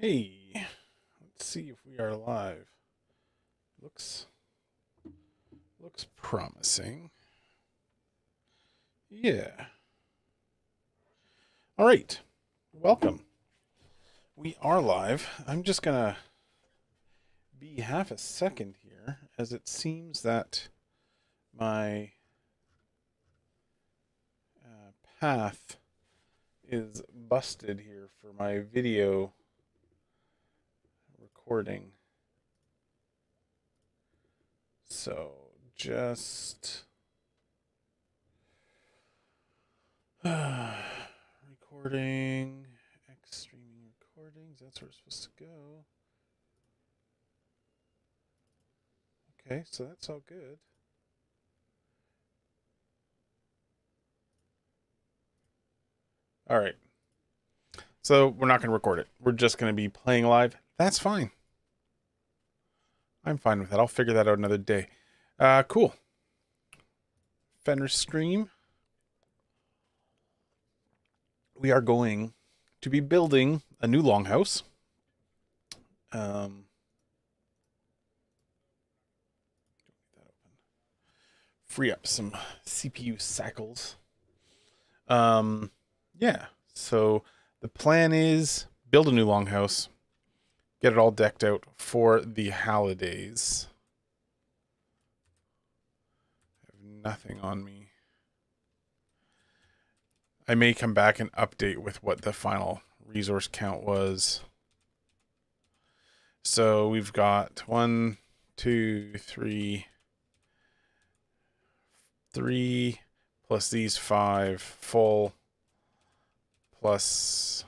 Hey, let's see if we are live. Looks promising. Yeah. All right. Welcome. We are live. I'm just gonna be half a second here, as it seems that my path is busted here for my video recording. So just recording, X streaming recordings. That's where it's supposed to go. Okay, so that's all good. All right. So we're not going to record it. We're just going to be playing live. That's fine. I'm fine with that. I'll figure that out another day. Cool. Fenner Stream. We are going to be building a new longhouse. Free up some CPU cycles. Yeah. So the plan is build a new longhouse, get it all decked out for the holidays. I have nothing on me. I may come back and update with what the final resource count was. So we've got 1, 2, 3 plus these 5 full, plus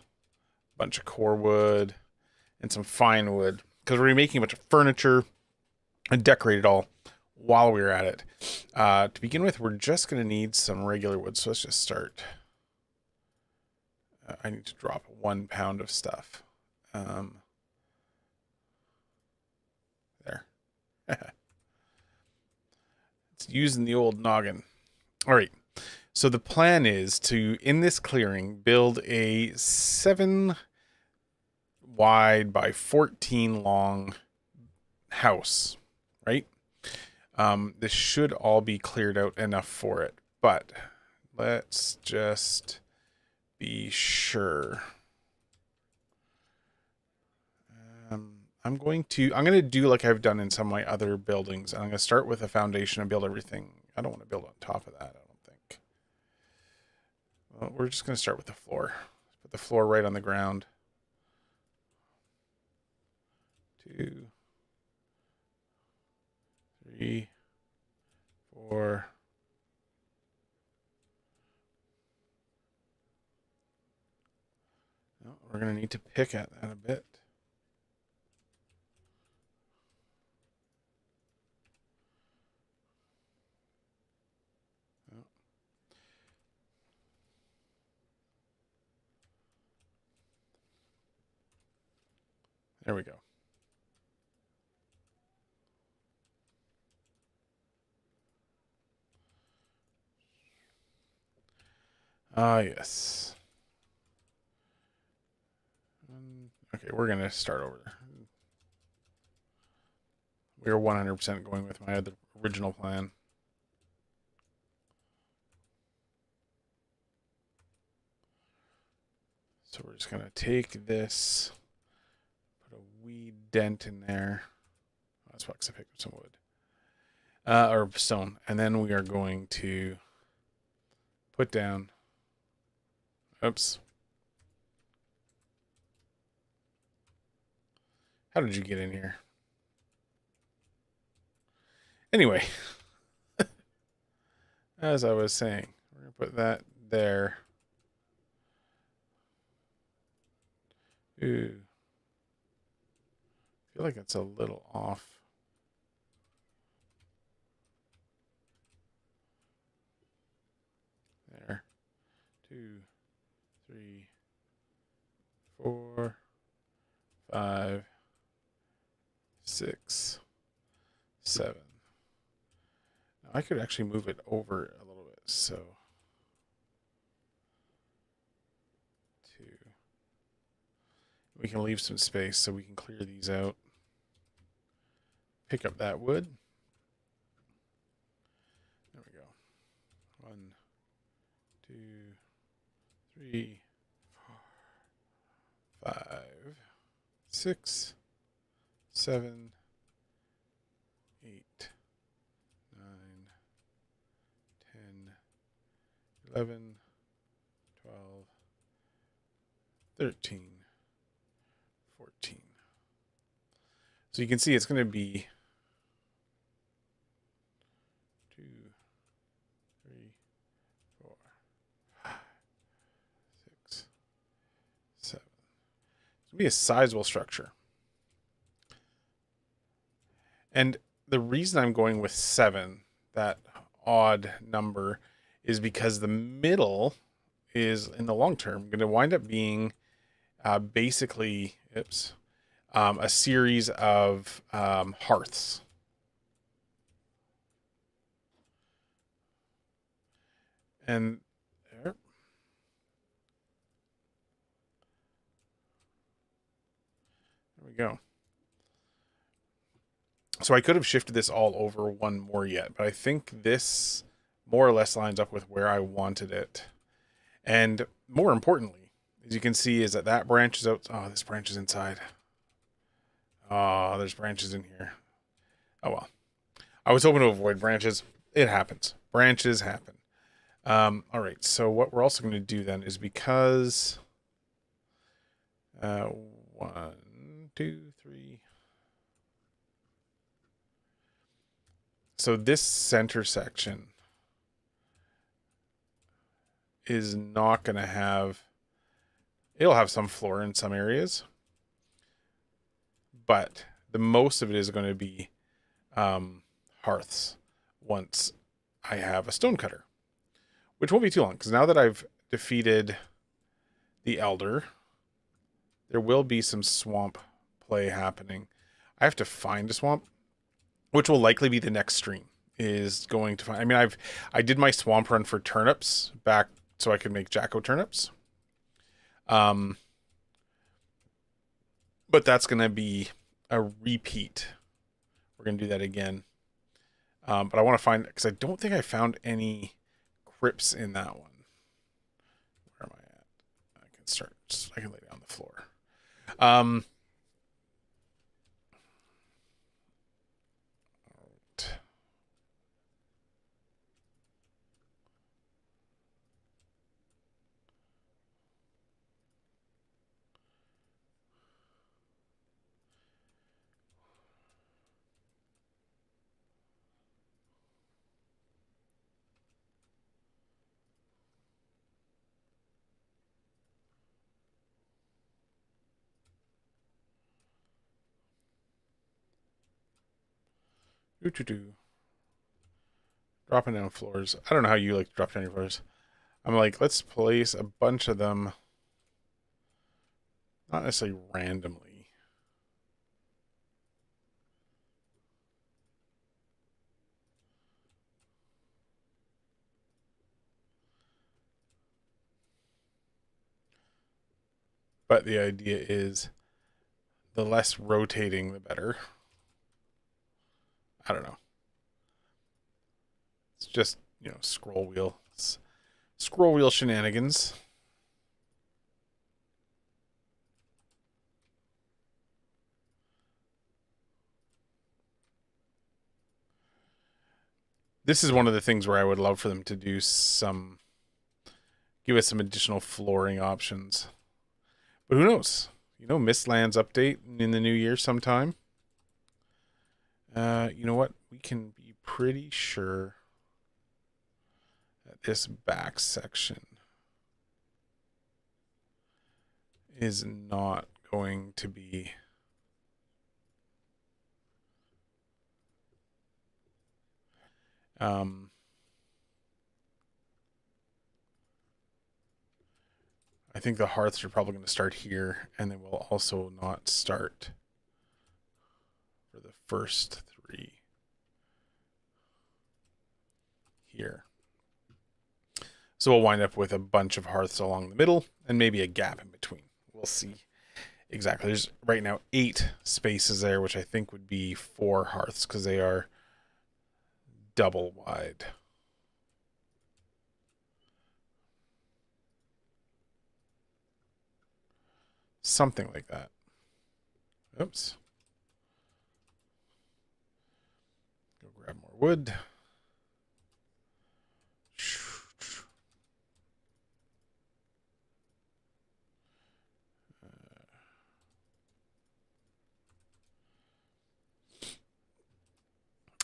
a bunch of core wood and some fine wood, because we're making a bunch of furniture and decorate it all while we were at it. To begin with, we're just going to need some regular wood, so let's just start. I need to drop 1 pound of stuff. There. It's using the old noggin. All right. So the plan is to, in this clearing, build a 7 wide by 14 long house, right? This should all be cleared out enough for it, but let's just be sure. I'm going to do like I've done in some of my other buildings. I'm going to start with a foundation and build everything. I don't want to build on top of that, I don't think. Well, we're just going to start with the floor. Put the floor right on the ground. 2, 3, 4. Oh, we're going to need to pick at that a bit. Oh. There we go. Ah, yes. Okay, we're going to start over there. We are 100% going with my other original plan. So we're just going to take this, put a wee dent in there. Oh, that's why I picked up some wood. Or stone. And then we are going to put down. Oops. How did you get in here? Anyway, as I was saying, we're going to put that there. Ooh. I feel like it's a little off. There. 2, 3, 4, 5, 6, 7. Now I could actually move it over a little bit, so 2. We can leave some space so we can clear these out. Pick up that wood. There we go. 1, 2, 3, 4, 5, 6, 7, 8, 9, 10, 11, 12, 13, 14. So you can see it's going to be 2, 3, 4, 5, 6, 7. It's going to be a sizable structure. And the reason I'm going with 7, that odd number, is because the middle is, in the long term, going to wind up being basically, a series of hearths. And there we go. So I could have shifted this all over one more yet, but I think this more or less lines up with where I wanted it. And more importantly, as you can see, is that branch is out. Oh, this branch is inside. Oh, there's branches in here. Oh, well. I was hoping to avoid branches. It happens. Branches happen. All right, so what we're also going to do then is, because 1, 2, 3. So this center section is not going to have, it'll have some floor in some areas, but the most of it is going to be hearths once I have a stone cutter, which won't be too long, because now that I've defeated the elder, there will be some swamp play happening. I have to find a swamp, which will likely be the next stream, is going to find. I mean, I did my swamp run for turnips back so I could make Jacko turnips. But that's going to be a repeat. We're going to do that again. But I want to find, because I don't think I found any crypts in that one. Where am I at? I can lay down the floor. Dropping down floors. I don't know how you like to drop down your floors. I'm like, let's place a bunch of them, not necessarily randomly. But the idea is, the less rotating, the better. I don't know. It's just, scroll wheel. It's scroll wheel shenanigans. This is one of the things where I would love for them to do give us some additional flooring options. But who knows? Mistlands update in the new year sometime. You know what? We can be pretty sure that this back section is not going to be I think the hearths are probably going to start here, and they will also not start for the first 3 here. So we'll wind up with a bunch of hearths along the middle and maybe a gap in between. We'll see exactly. There's right now 8 spaces there, which I think would be 4 hearths because they are double wide. Something like that. Oops. Go grab more wood.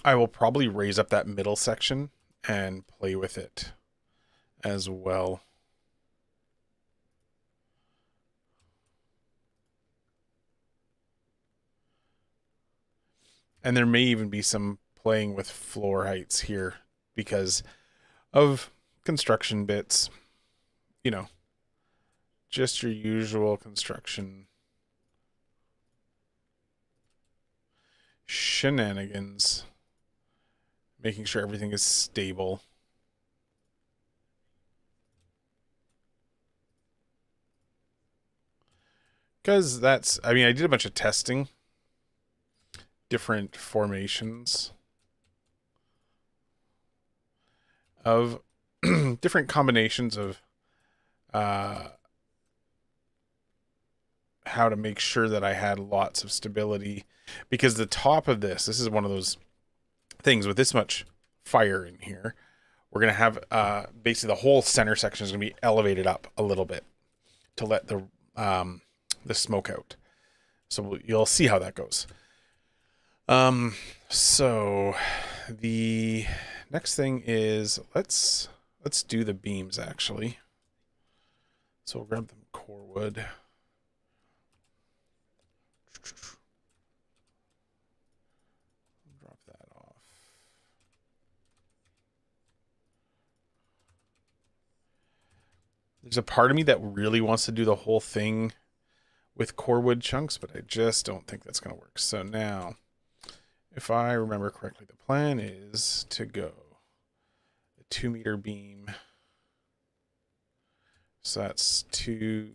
I will probably raise up that middle section and play with it as well. And there may even be some playing with floor heights here because of construction bits. You know, just your usual construction shenanigans. Making sure everything is stable. Because that's, I mean, I did a bunch of testing, different formations of different combinations of how to make sure that I had lots of stability. Because the top of this is one of those things with this much fire in here. We're going to have basically the whole center section is going to be elevated up a little bit to let the smoke out. So you'll see how that goes. So the next thing is let's do the beams actually. So we'll grab the core wood. Drop that off. There's a part of me that really wants to do the whole thing with core wood chunks, but I just don't think that's going to work. So now, if I remember correctly, the plan is to go a 2-meter beam. So that's 2,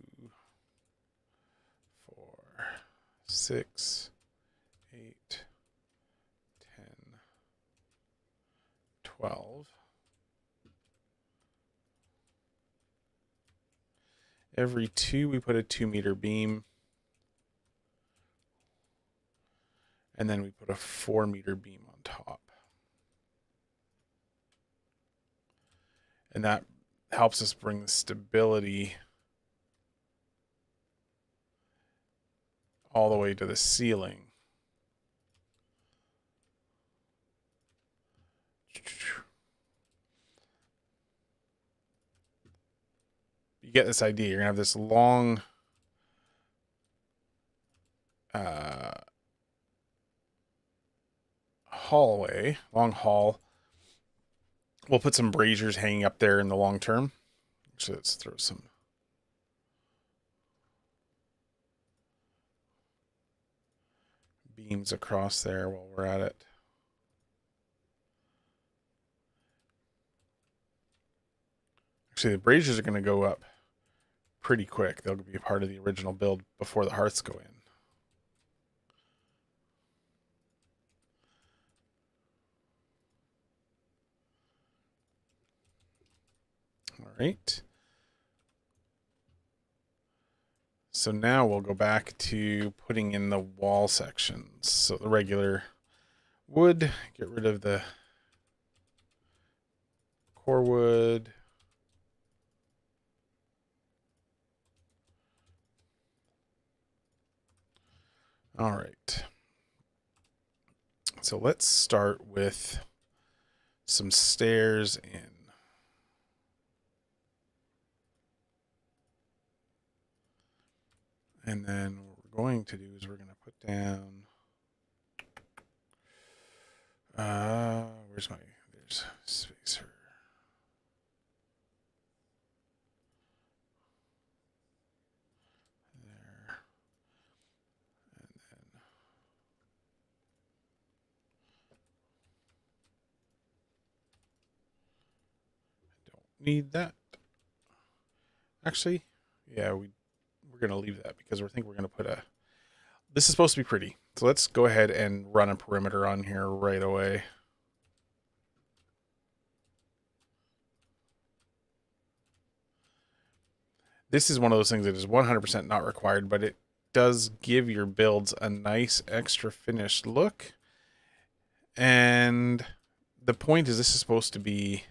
4, 6, 8, 10, 12. Every 2, we put a 2-meter beam. And then we put a 4-meter beam on top. And that helps us bring the stability all the way to the ceiling. You get this idea. You're going to have this long hallway, long hall. We'll put some braziers hanging up there in the long term. Actually, let's throw some beams across there while we're at it. Actually, the braziers are going to go up pretty quick. They'll be a part of the original build before the hearths go in. All right. So now we'll go back to putting in the wall sections. So the regular wood, get rid of the core wood. All right. So let's start with some stairs in. And then what we're going to do is we're going to put down, there's spacer. There. And then don't need that. Actually, yeah, we're we're going to leave that because we think we're going to put a... This is supposed to be pretty. So let's go ahead and run a perimeter on here right away. This is one of those things that is 100% not required, but it does give your builds a nice extra finished look. And the point is this is supposed to be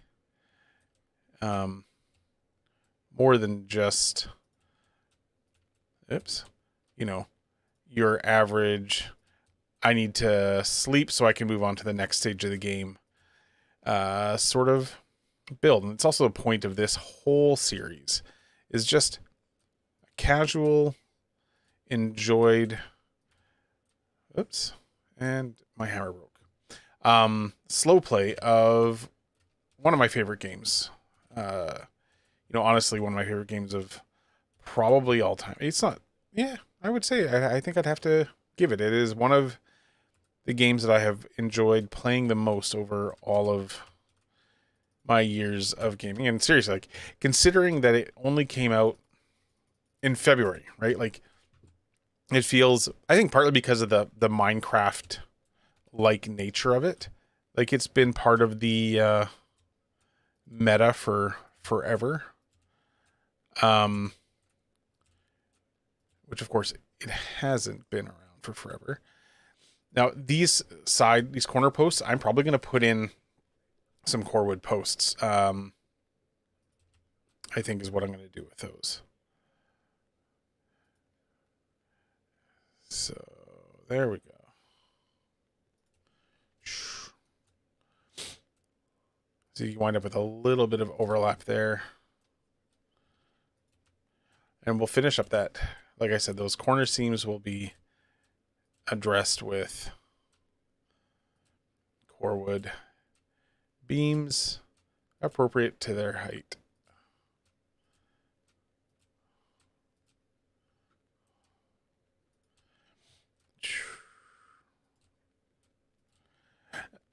more than just, you know, your average, I need to sleep so I can move on to the next stage of the game sort of build. And it's also the point of this whole series is just casual, enjoyed, and my hammer broke. Slow play of one of my favorite games. Honestly, one of my favorite games of probably all time. It's not, yeah, I would say, I think I'd have to give it. It is one of the games that I have enjoyed playing the most over all of my years of gaming. And seriously, like, considering that it only came out in February, right? Like, it feels, I think partly because of the Minecraft like nature of it, like it's been part of the meta for forever. Which of course it hasn't been around for forever. Now these corner posts, I'm probably going to put in some core wood posts. I think is what I'm going to do with those. So there we go. So you wind up with a little bit of overlap there. And we'll finish up that, like I said, those corner seams will be addressed with core wood beams appropriate to their height.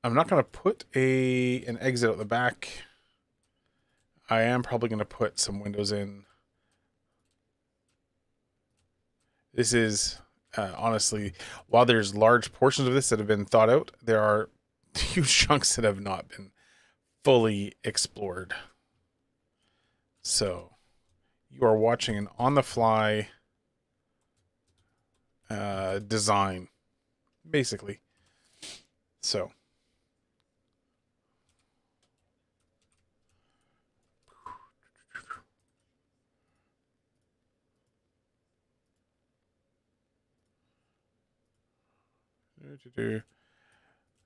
I'm not going to put an exit at the back. I am probably going to put some windows in. This is, honestly, while there's large portions of this that have been thought out, there are huge chunks that have not been fully explored. So you are watching an on-the-fly design, basically. So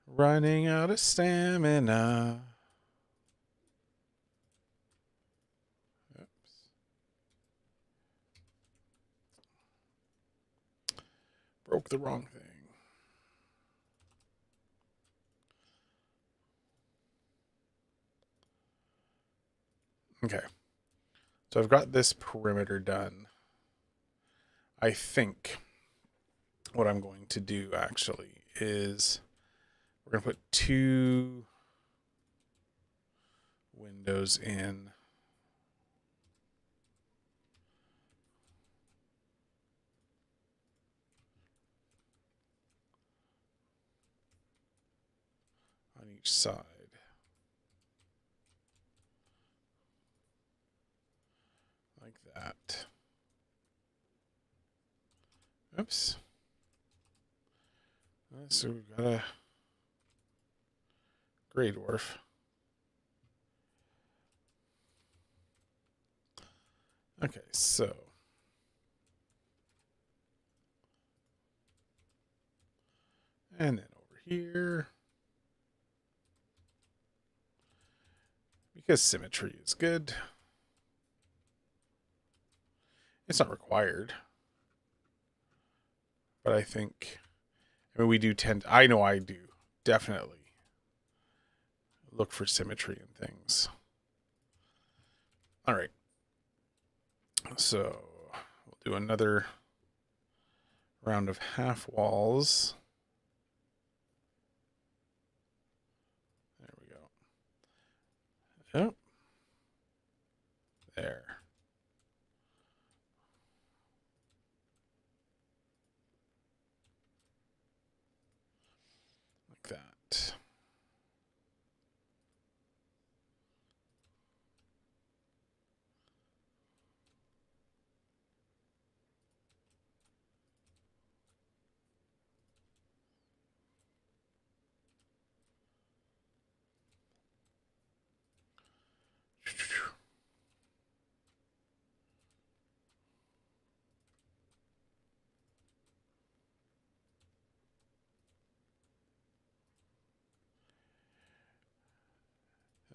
running out of stamina. Broke the wrong thing. Okay. So I've got this perimeter done. I think what I'm going to do actually is we're going to put 2 windows in. On each side. Like that. Oops. So we've got a gray dwarf. Okay, so and then over here, because symmetry is good, it's not required, but I think, we do tend, I know I do, definitely look for symmetry in things. All right. So we'll do another round of half walls. There we go. Yep. There.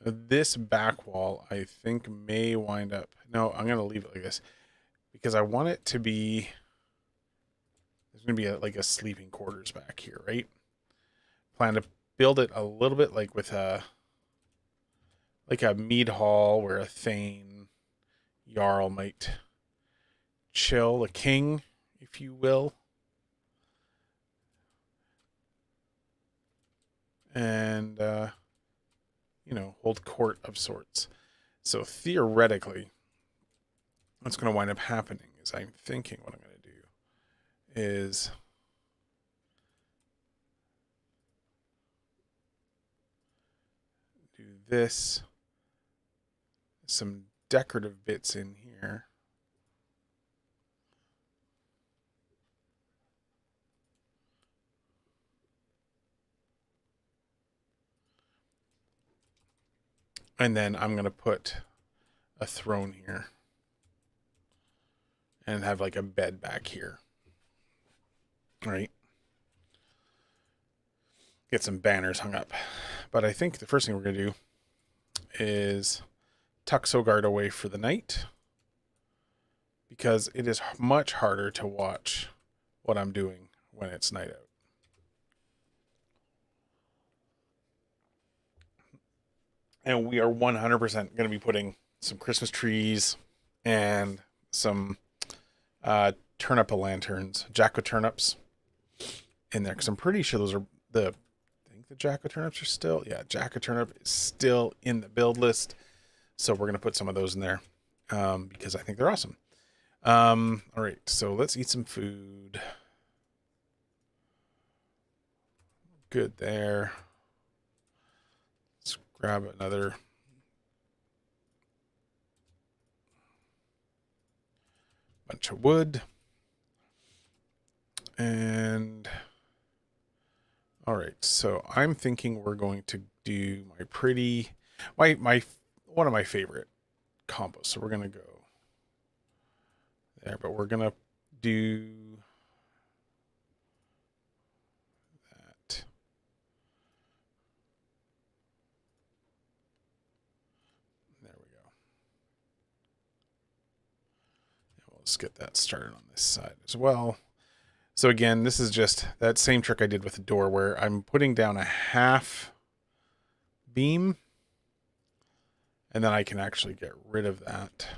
This back wall, I think, may wind up... No, I'm going to leave it like this because I want it to be... There's going to be like a sleeping quarters back here, right? Plan to build it a little bit like with a... like a mead hall where a thane jarl might chill, a king, if you will. And, you know, hold court of sorts. So theoretically, what's going to wind up happening is I'm thinking what I'm going to do is do this, some decorative bits in here. And then I'm going to put a throne here and have like a bed back here. All right. Get some banners hung up. But I think the first thing we're going to do is tuck Sogard away for the night because it is much harder to watch what I'm doing when it's night out. And we are 100% going to be putting some Christmas trees and some turnip lanterns, jack-o'-turnips in there because I'm pretty sure those are I think the jack-o'-turnips are still, yeah, jack-o'-turnip is still in the build list. So we're going to put some of those in there because I think they're awesome. All right, so let's eat some food. Good there. Let's grab another bunch of wood. And all right, so I'm thinking we're going to do my one of my favorite combos. So we're gonna go there, but we're gonna do that. There we go. And let's get that started on this side as well. So again, this is just that same trick I did with the door where I'm putting down a half beam and then I can actually get rid of that.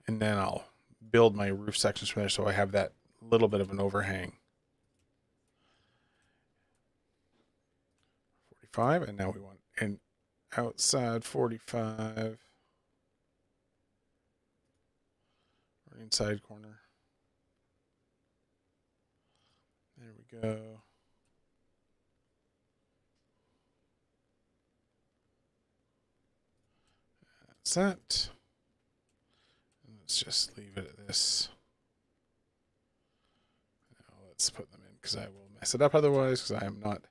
And then I'll build my roof sections from there so I have that little bit of an overhang. 45, and now we want an outside 45. Or inside corner. There we go. That's that. And let's just leave it at this. Now let's put them in because I will mess it up otherwise because I am not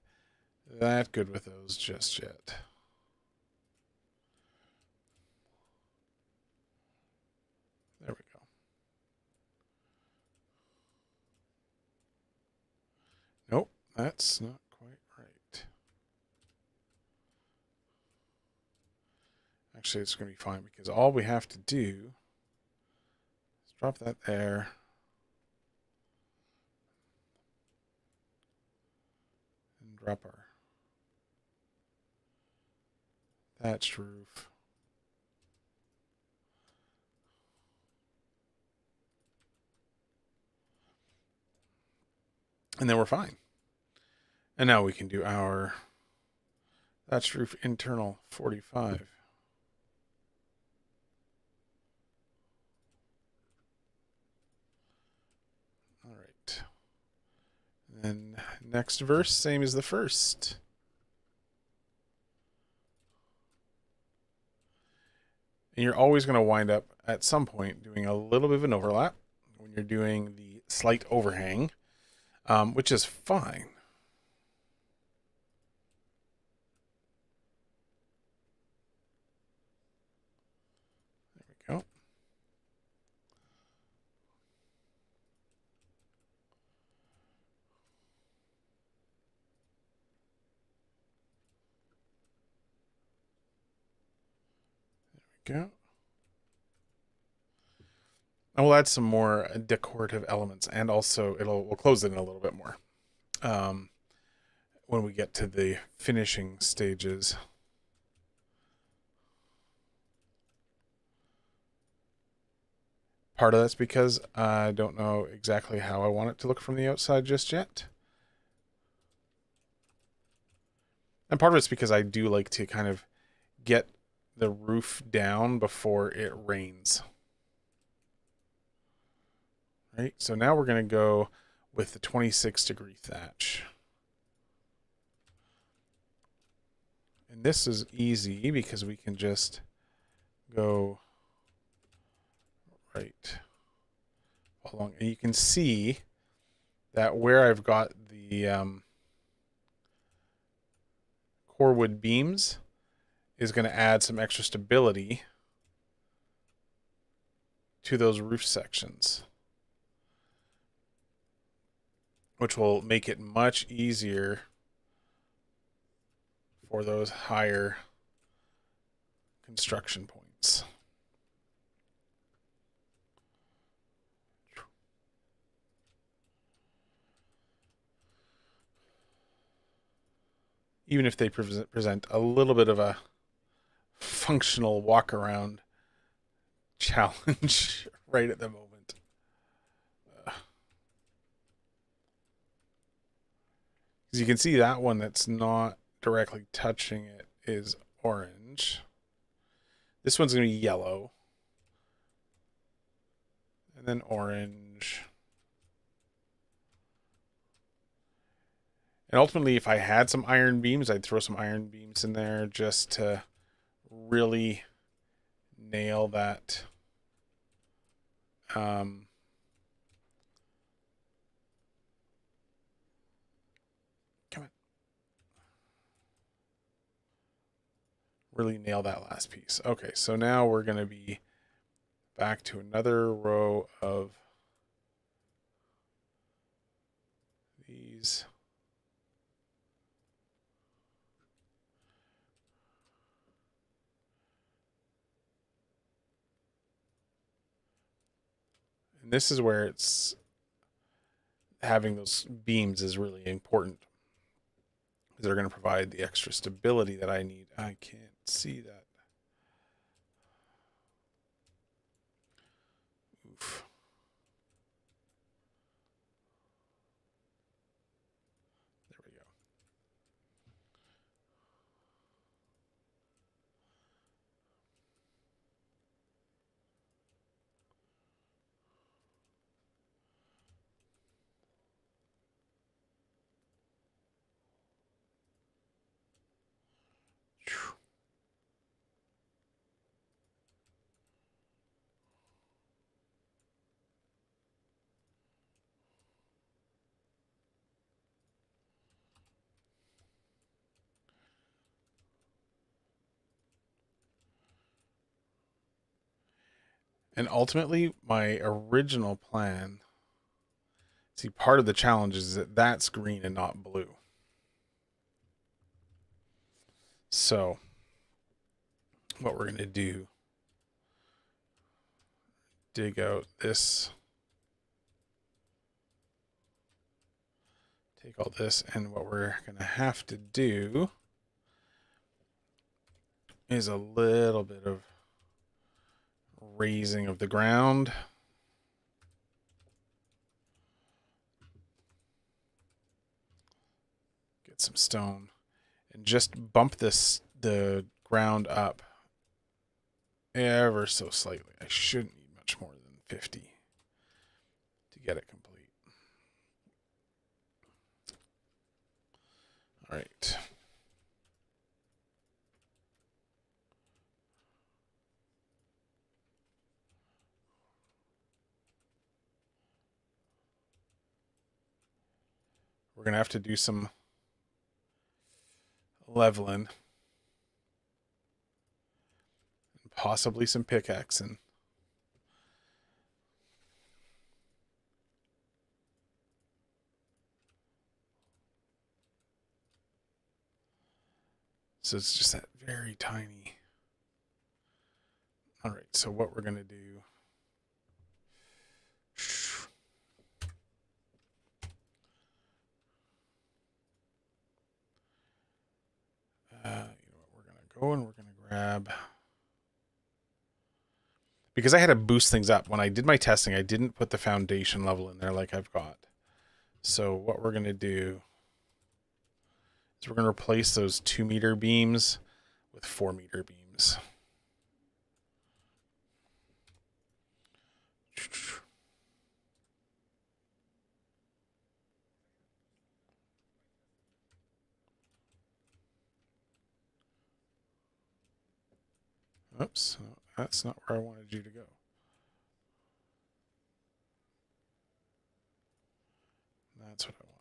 that good with those just yet. There we go. Nope, that's not quite right. Actually, it's going to be fine because all we have to do is drop that there. And drop our thatched roof. And then we're fine. And now we can do our thatched roof internal 45. All right. And then next verse, same as the first. And you're always going to wind up at some point doing a little bit of an overlap when you're doing the slight overhang, which is fine. There we go. Go. And we'll add some more decorative elements, and also we'll close it in a little bit more when we get to the finishing stages. Part of that's because I don't know exactly how I want it to look from the outside just yet. And part of it's because I do like to kind of get the roof down before it rains. Right, so now we're going to go with the 26-degree thatch. And this is easy because we can just go right along. And you can see that where I've got the core wood beams is going to add some extra stability to those roof sections, which will make it much easier for those higher construction points. Even if they present a little bit of a functional walk around challenge right at the moment. Because you can see that one that's not directly touching it is orange. This one's going to be yellow. And then orange. And ultimately, if I had some iron beams, I'd throw some iron beams in there just to really nail that. Come on. Really nail that last piece. Okay, so now we're going to be back to another row of these. And this is where it's having those beams is really important. They're going to provide the extra stability that I need. I can't see that. Oof. There we go. And ultimately, my original plan, see, part of the challenge is that that's green and not blue. So what we're going to do, dig out this, take all this, and what we're going to have to do is a little bit of raising of the ground. Get some stone and just bump the ground up ever so slightly. I shouldn't need much more than 50 to get it complete. All right. We're going to have to do some leveling. And possibly some pickaxing. So it's just that very tiny All right, so what we're going to do. You know what, we're going to go and we're going to grab. Because I had to boost things up. When I did my testing, I didn't put the foundation level in there like I've got. So what we're going to do is we're going to replace those 2-meter beams with 4-meter beams. Oops, that's not where I wanted you to go. That's what I want.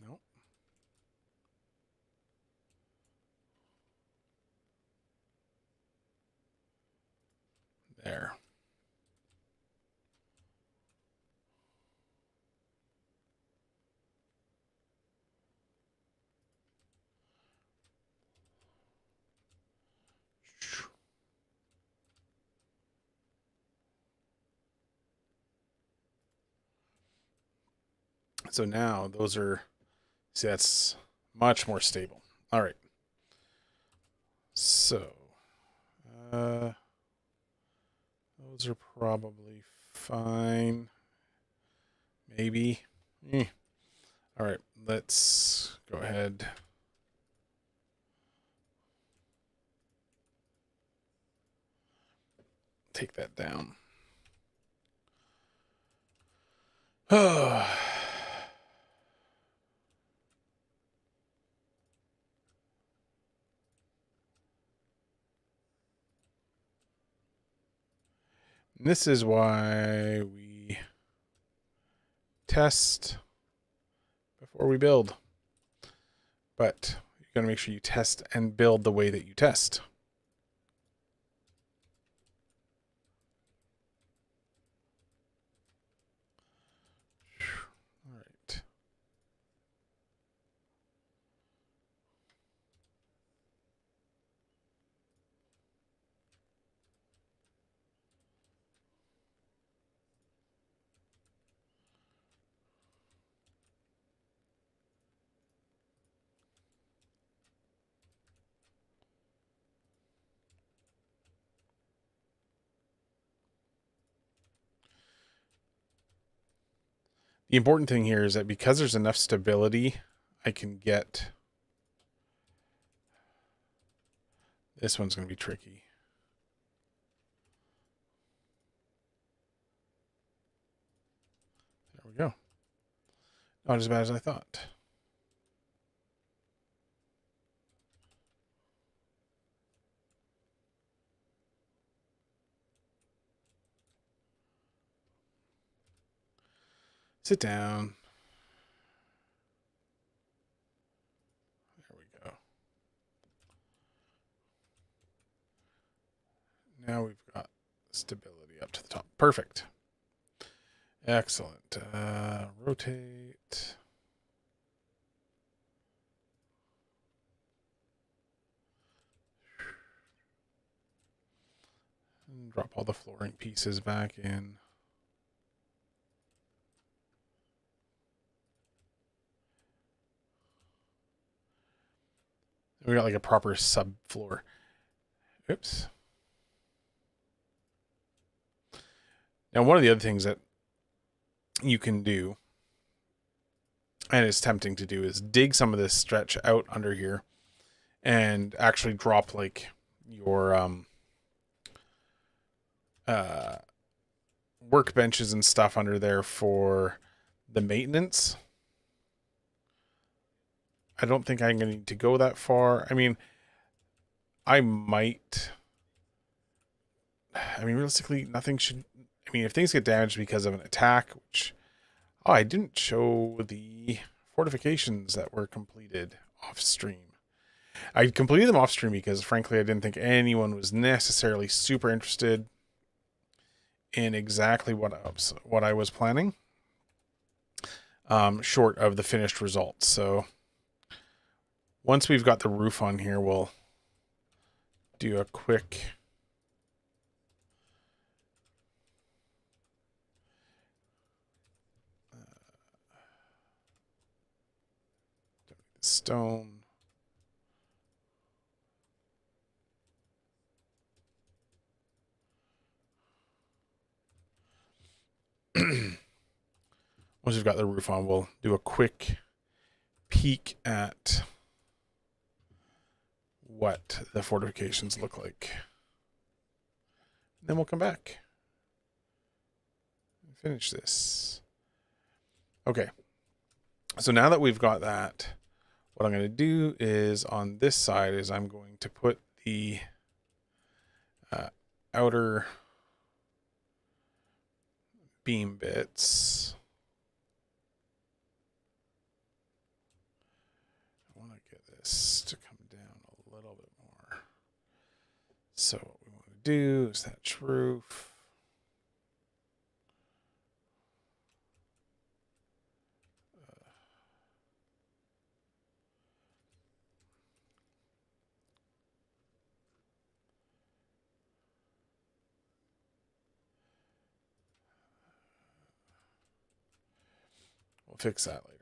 Nope. There. So now those are, see, that's much more stable. All right. So, those are probably fine. Maybe. All right, let's go ahead. Take that down. This is why we test before we build. But you got to make sure you test and build the way that you test. All right. The important thing here is that because there's enough stability, I can get... This one's going to be tricky. There we go. Not as bad as I thought. Sit down. There we go. Now we've got stability up to the top. Perfect. Excellent. Rotate. And drop all the flooring pieces back in. We got like a proper subfloor. Oops. Now, one of the other things that you can do, and it's tempting to do, is dig some of this stretch out under here and actually drop like your workbenches and stuff under there for the maintenance. I don't think I'm going to need to go that far. I mean, I might. I mean, realistically, nothing should. I mean, if things get damaged because of an attack, which. Oh, I didn't show the fortifications that were completed off stream. I completed them off stream because, frankly, I didn't think anyone was necessarily super interested in exactly what I was planning. short of the finished result. So once we've got the roof on here, we'll do a quick stone. Once we've got the roof on, we'll do a quick peek at what the fortifications look like. Then we'll come back and finish this. Okay. So now that we've got that, what I'm going to do is on this side is I'm going to put the outer beam bits. I want to get this to come down a little bit more. So what we want to do is thatch roof. We'll fix that later.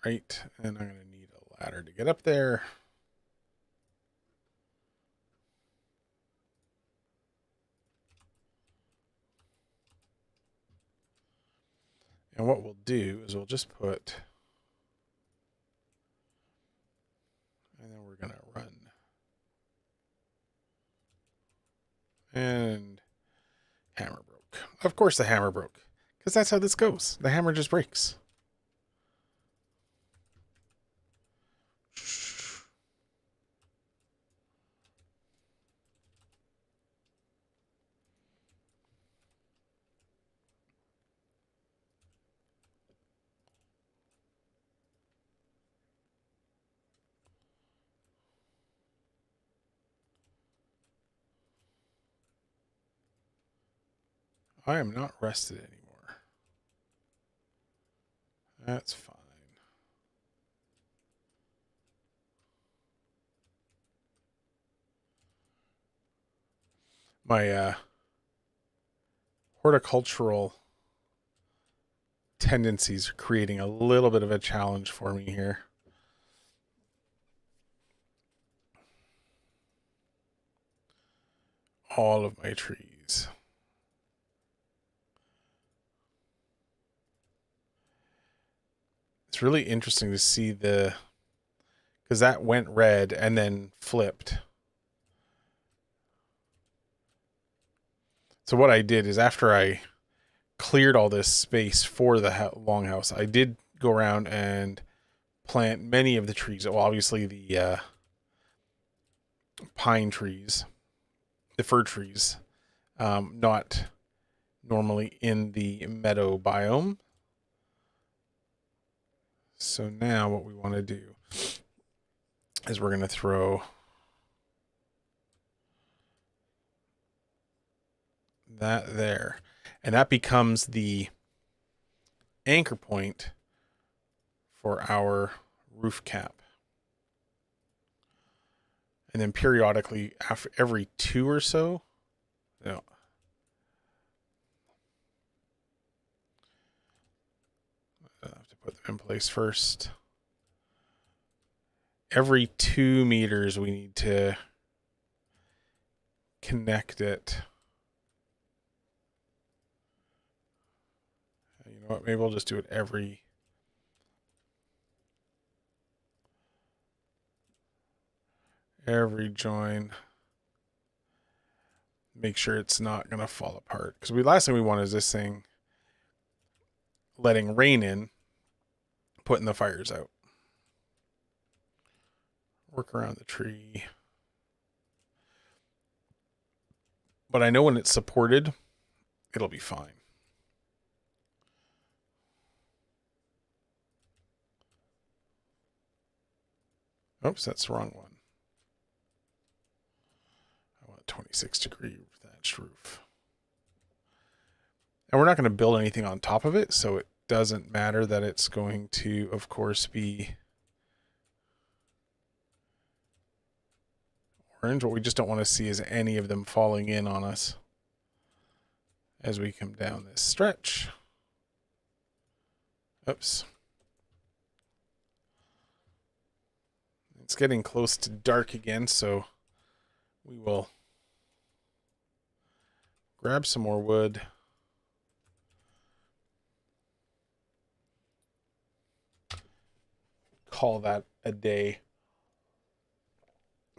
Right, and I'm going to need a ladder to get up there. And what we'll do is we'll just put, and then we're going to run. And hammer broke. Of course the hammer broke, because that's how this goes. The hammer just breaks. I am not rested anymore. That's fine. My horticultural tendencies are creating a little bit of a challenge for me here. All of my trees. It's really interesting to see because that went red and then flipped. So what I did is after I cleared all this space for the longhouse, I did go around and plant many of the trees. Well, obviously the pine trees, the fir trees, not normally in the meadow biome. So now what we want to do is we're going to throw that there. And that becomes the anchor point for our roof cap. And then periodically, after every 2 or so, no, I have to put them in place first. Every 2 meters, we need to connect it. You know what? Maybe we'll just do it every join. Make sure it's not going to fall apart. Because last thing we want is this thing letting rain in, putting the fires out. Work around the tree. But I know when it's supported, it'll be fine. Oops, that's the wrong one. I want a 26-degree thatched roof. And we're not going to build anything on top of it, so it doesn't matter that it's going to, of course, be orange. What we just don't want to see is any of them falling in on us as we come down this stretch. Oops. It's getting close to dark again, so we will grab some more wood. Call that a day.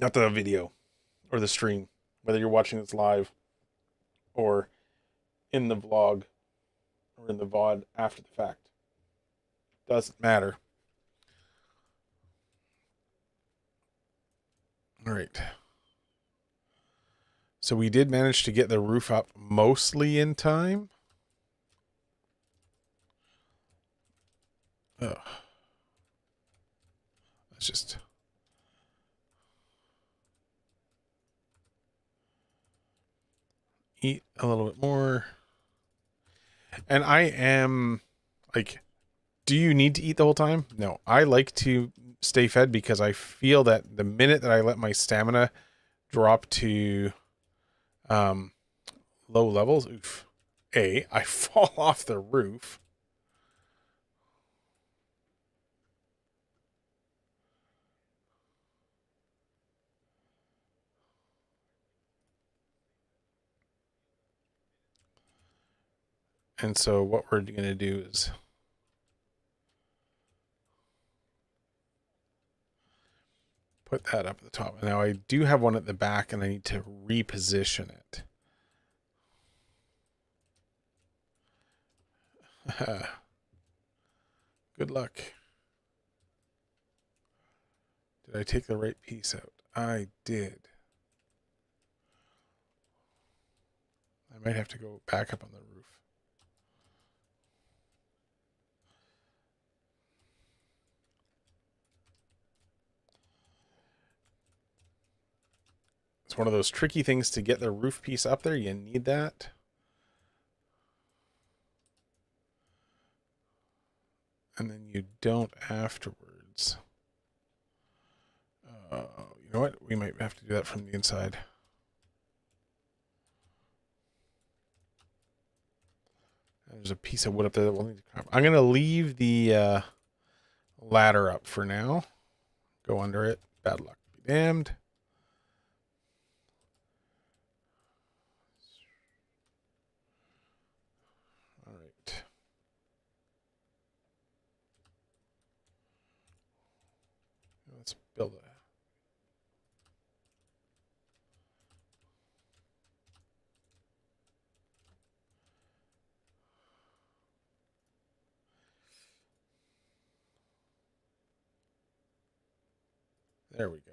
Not the video or the stream, whether you're watching this live or in the vlog or in the VOD after the fact. Doesn't matter. All right. So we did manage to get the roof up mostly in time. Ugh. Let's just... eat a little bit more. And I am like, do you need to eat the whole time? No, I like to stay fed because I feel that the minute that I let my stamina drop to low levels, oof, I fall off the roof. And so what we're going to do is put that up at the top. Now I do have one at the back and I need to reposition it. Good luck. Did I take the right piece out? I did. I might have to go back up on the roof. It's one of those tricky things to get the roof piece up there. You need that. And then you don't afterwards. You know what? We might have to do that from the inside. There's a piece of wood up there that we'll need to grab. I'm going to leave the ladder up for now. Go under it. Bad luck be damned. All right. Let's build it. There we go.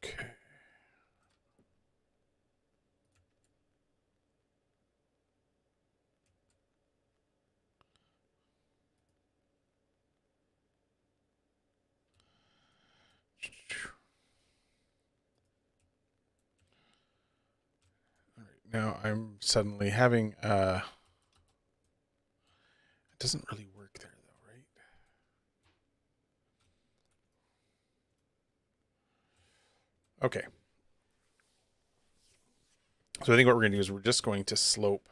Okay. All right. Now I'm suddenly having it doesn't really work there though, right? Okay. So I think what we're going to do is we're just going to slope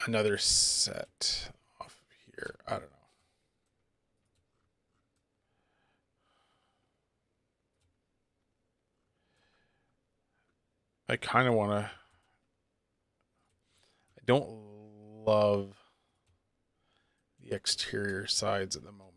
another set off here. I don't know. I kind of want to... I don't love the exterior sides at the moment.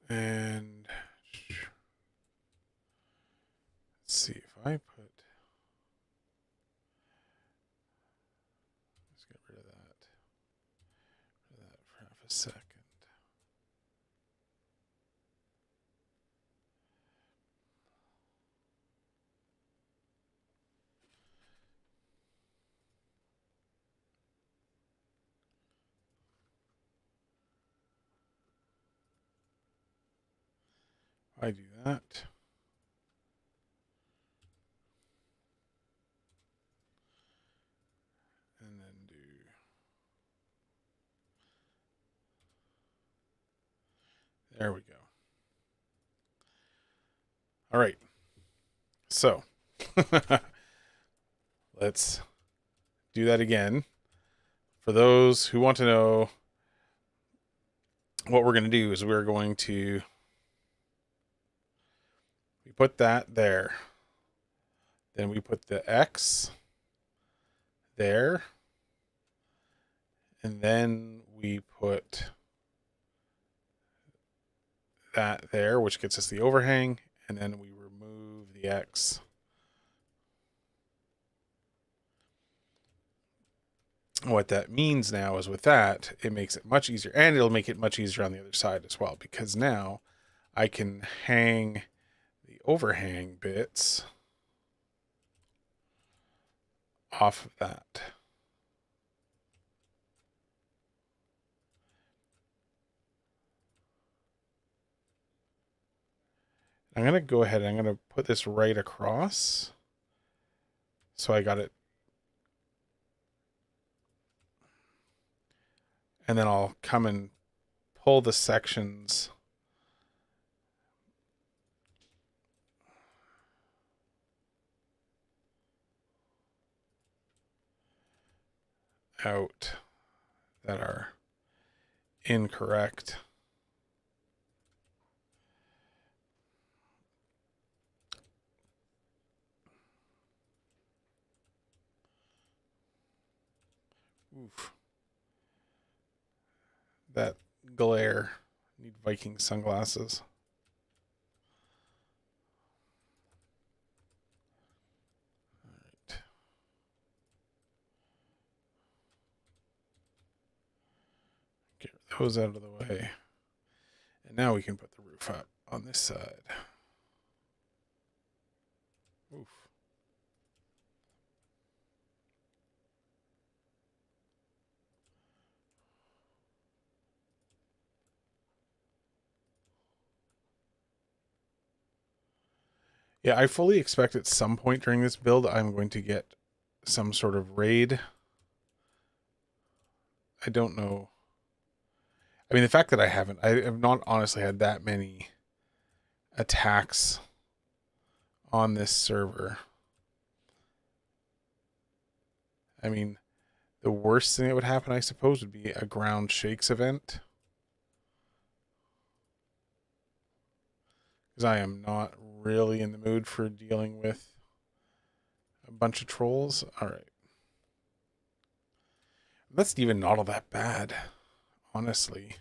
And let's see if I put, let's get rid of that for half a second. I do that. And then do, there we go. All right. So let's do that again. For those who want to know, what we're going to do is we're going to we put that there. Then we put the X there. And then we put that there, which gets us the overhang. And then we remove the X. What that means now is with that, it makes it much easier. And it'll make it much easier on the other side as well. Because now I can hang the overhang bits off of that. I'm going to go ahead and I'm going to put this right across. So I got it. And then I'll come and pull the sections out that are incorrect. Oof. That glare. Need Viking sunglasses. All right. Get those out of the way. And now we can put the roof up on this side. Oof. Yeah, I fully expect at some point during this build I'm going to get some sort of raid. I don't know. I mean, the fact that I have not honestly had that many attacks on this server. I mean, the worst thing that would happen, I suppose, would be a ground shakes event. Because I am not really in the mood for dealing with a bunch of trolls. All right. That's even not all that bad, honestly.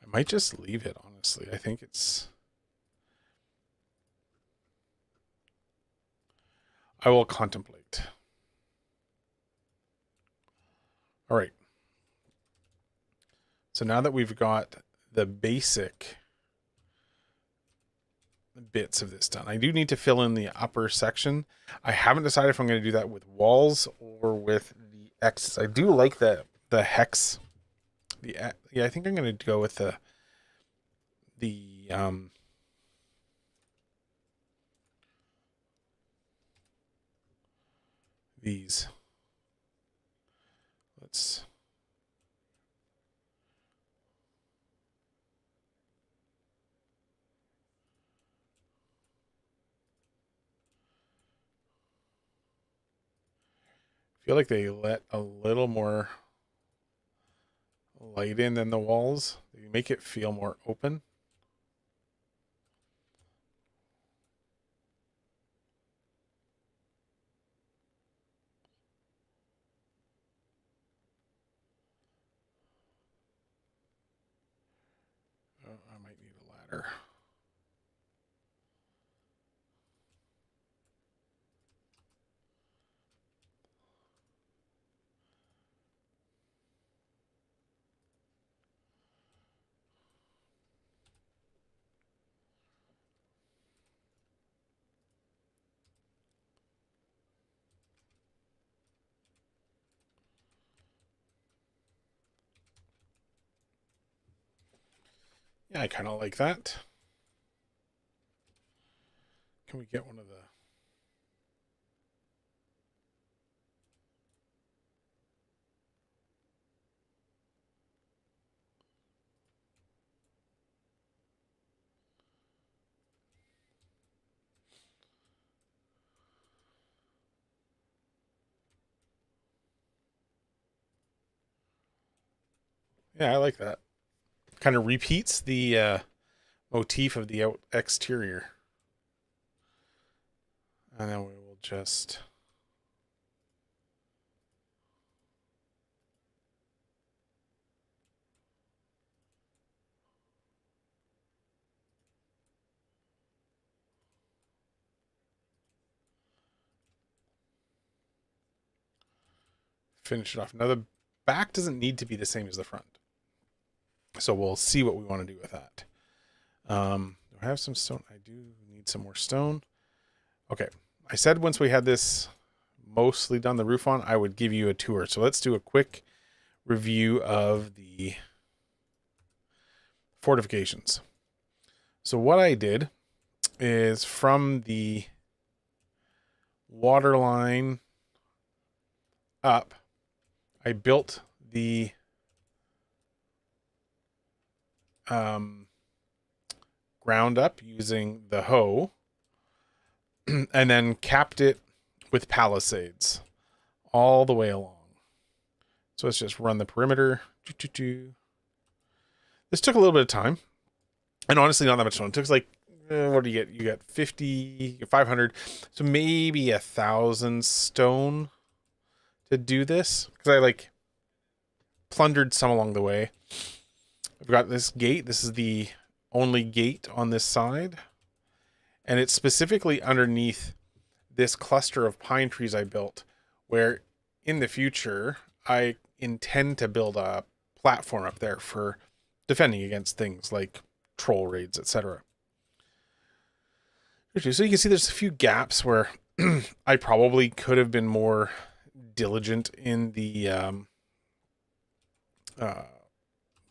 I might just leave it, honestly. I think it's... I will contemplate. All right. So now that we've got the basic bits of this done, I do need to fill in the upper section. I haven't decided if I'm going to do that with walls or with the X's. I do like the hex. Yeah, I think I'm going to go with the these. Let's... feel like they let a little more light in than the walls. They make it feel more open. Oh, I might need a ladder. Yeah, I kind of like that. Can we get one of the... Yeah, I like that. Kind of repeats the motif of the exterior. And then we will just... finish it off. Now, the back doesn't need to be the same as the front. So we'll see what we want to do with that. Do I have some stone? I do need some more stone. Okay. I said once we had this mostly done, the roof on, I would give you a tour. So let's do a quick review of the fortifications. So what I did is from the water line up, I built the ground up using the hoe and then capped it with palisades all the way along. So let's just run the perimeter. This took a little bit of time, and honestly not that much stone. It took like, what do you get? You get 50, 500, so maybe 1,000 stone to do this, because I like plundered some along the way. I've got this gate. This is the only gate on this side, and it's specifically underneath this cluster of pine trees I built, where in the future I intend to build a platform up there for defending against things like troll raids, etc. So you can see there's a few gaps where I probably could have been more diligent in the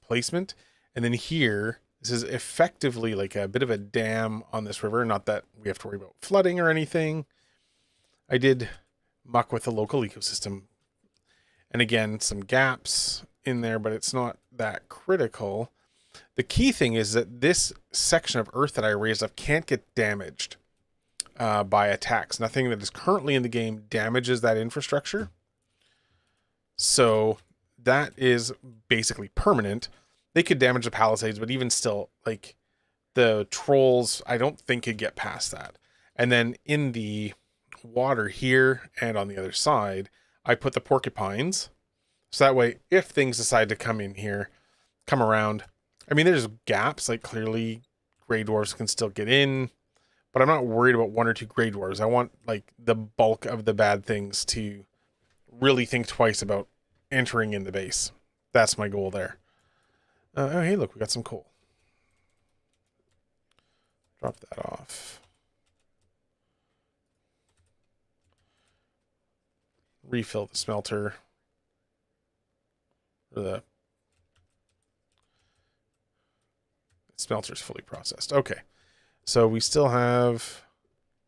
placement. And then here, this is effectively like a bit of a dam on this river. Not that we have to worry about flooding or anything. I did muck with the local ecosystem. And again, some gaps in there, but it's not that critical. The key thing is that this section of earth that I raised up can't get damaged by attacks. Nothing that is currently in the game damages that infrastructure. So that is basically permanent. They could damage the palisades, but even still, like the trolls, I don't think could get past that. And then in the water here and on the other side, I put the porcupines. So that way, if things decide to come in here, come around, I mean, there's gaps, like clearly gray dwarves can still get in, but I'm not worried about one or two gray dwarves. I want like the bulk of the bad things to really think twice about entering in the base. That's my goal there. Oh, hey, look, we got some coal. Drop that off. Refill the smelter. Or the smelter's fully processed. Okay. So we still have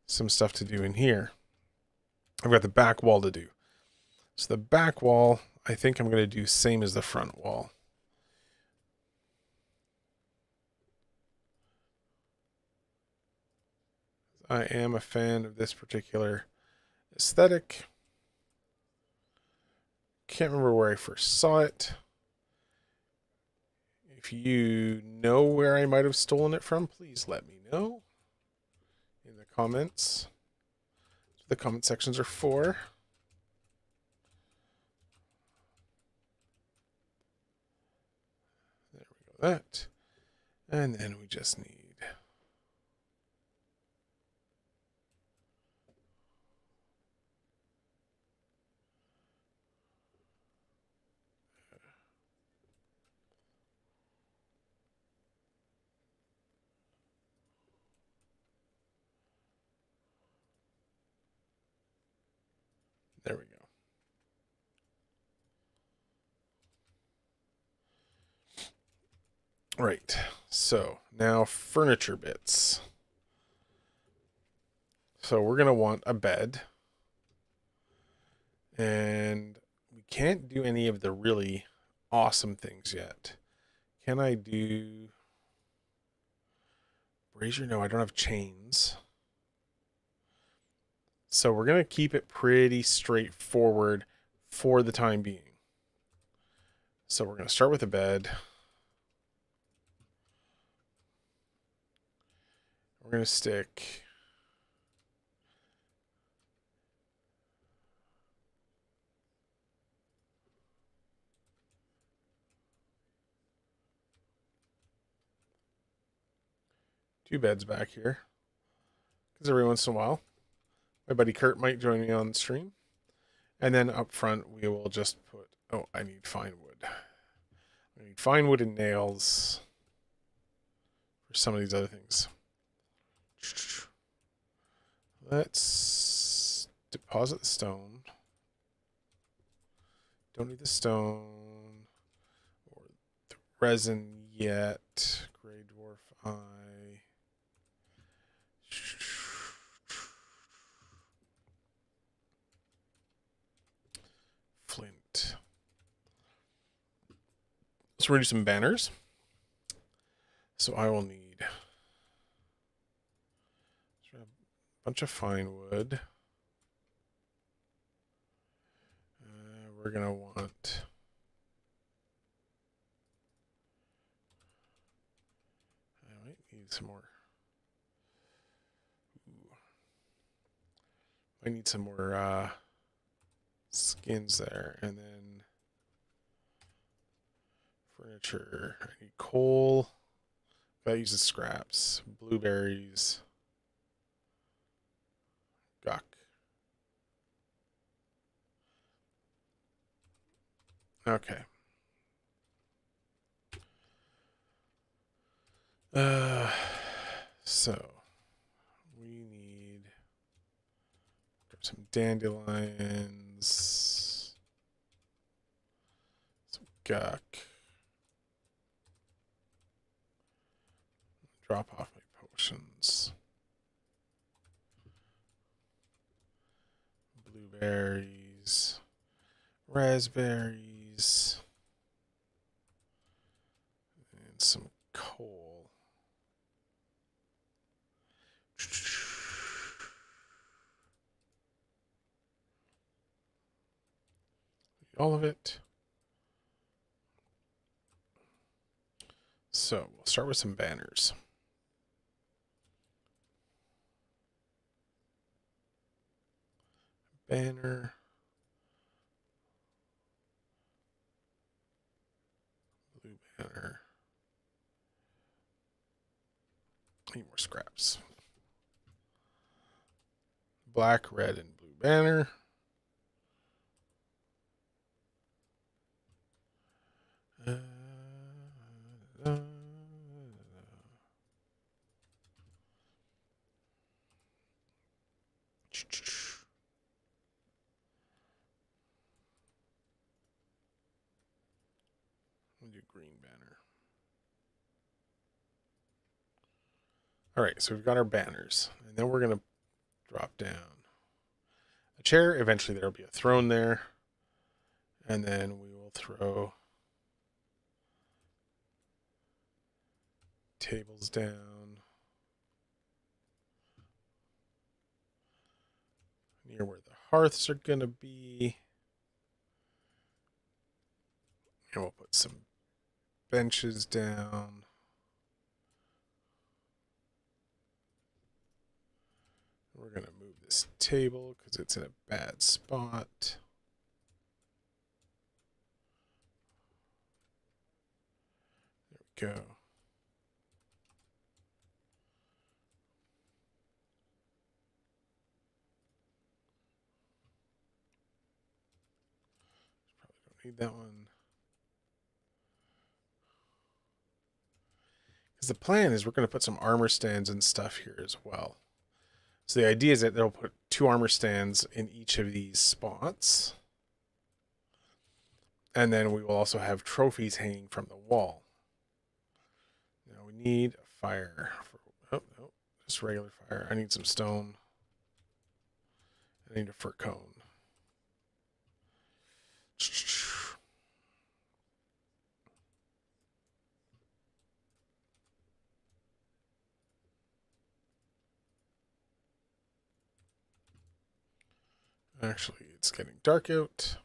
some stuff to do in here. I've got the back wall to do. So the back wall, I think I'm going to do same as the front wall. I am a fan of this particular aesthetic. can't remember where I first saw it. If you know where I might have stolen it from, please let me know in the comments. The comment sections are for. There we go, that. And then we just need there we go. Right, so now furniture bits. So we're going to want a bed. And we can't do any of the really awesome things yet. Can I do brazier? No, I don't have chains. So we're going to keep it pretty straightforward for the time being. So we're going to start with a bed. We're going to stick two beds back here. Because every once in a while, my buddy Kurt might join me on the stream. And then up front, we will just put, oh, I need fine wood. I need fine wood and nails for some of these other things. Let's deposit the stone. Don't need the stone or the resin yet. Gray dwarf eye. Flint. So we're going to do some banners. So I will need a bunch of fine wood. We're going to want I might need some more. I need some more skins there. And then furniture. I need coal. That uses scraps. Blueberries. Guck. Okay. So we need some dandelions, some guck. Drop off my potions. Blueberries, raspberries, and some coal. All of it. So we'll start with some banners. Banner. Blue banner. Need more scraps. Black, red, and blue banner. We'll do green banner. All right, so we've got our banners, and then we're going to drop down a chair. Eventually, there'll be a throne there, and then we will throw tables down near where the hearths are going to be. And we'll put some benches down. We're going to move this table because it's in a bad spot. There we go. Probably don't need that one. Because the plan is we're going to put some armor stands and stuff here as well. So the idea is that they'll put 2 armor stands in each of these spots. And then we will also have trophies hanging from the wall. Now we need a fire. Oh, no, just regular fire. I need some stone. I need a fir cone. Actually, it's getting dark out.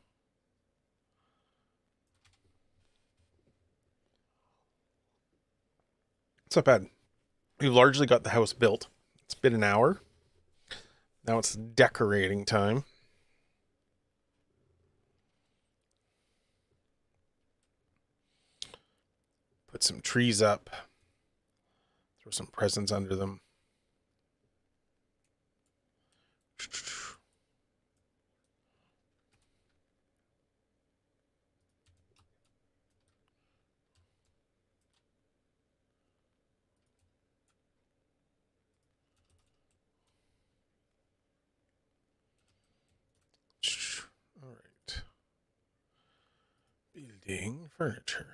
It's not bad. We've largely got the house built. It's been an hour. Now it's decorating time. Put some trees up. Throw some presents under them. All right. Building furniture.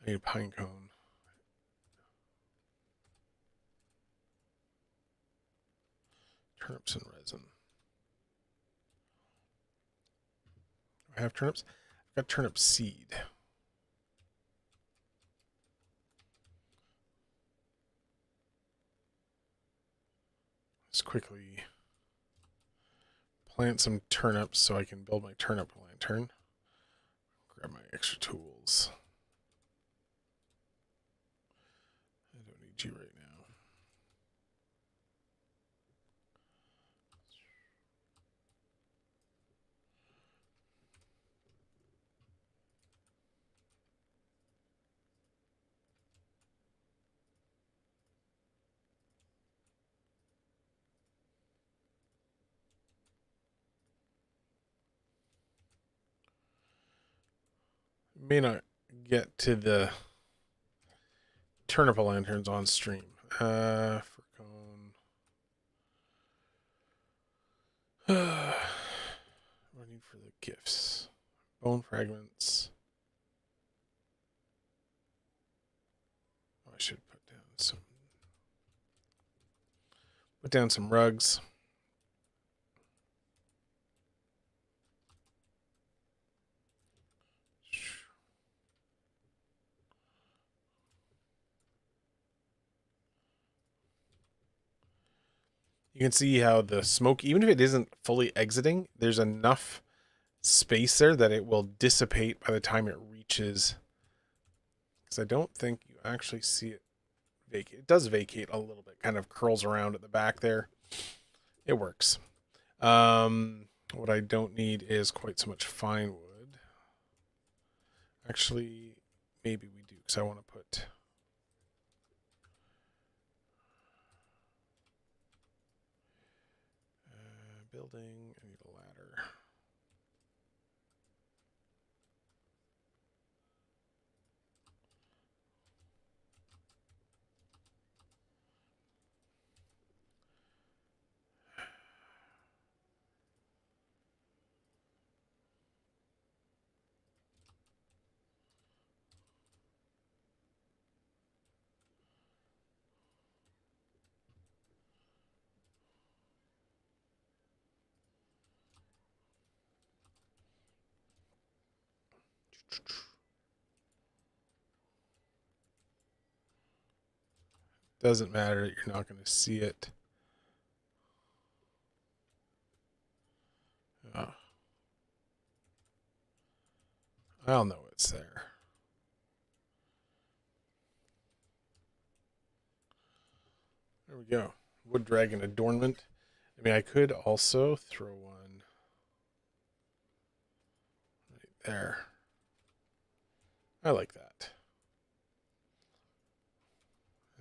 I need a pine cone. Turnips and resin. Do I have turnips? I've got turnip seed. Let's quickly plant some turnips so I can build my turnip lantern. Grab my extra tools. I don't need you right now. May not get to the turnip lanterns on stream. For cone. What do I need for the gifts? Bone fragments. Oh, I should put down some rugs. You can see how the smoke, even if it isn't fully exiting, there's enough space there that it will dissipate by the time it reaches. Because I don't think you actually see it vacate. It does vacate a little bit, kind of curls around at the back there. It works. What I don't need is quite so much fine wood. Actually, maybe we do, because I want to put... building, I need a ladder. Doesn't matter that you're not going to see it. I'll know it's there. There we go. Wood dragon adornment. I mean, I could also throw one right there. I like that.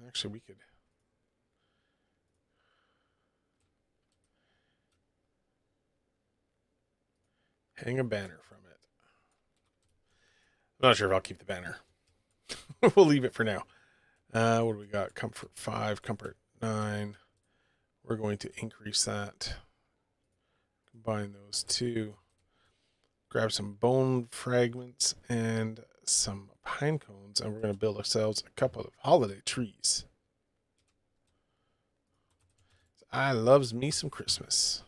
Actually, we could hang a banner from it. I'm not sure if I'll keep the banner. We'll leave it for now. What do we got? Comfort 5, comfort 9. We're going to increase that. Combine those two. Grab some bone fragments and some pine cones, and we're going to build ourselves a couple of holiday trees. I loves me some Christmas.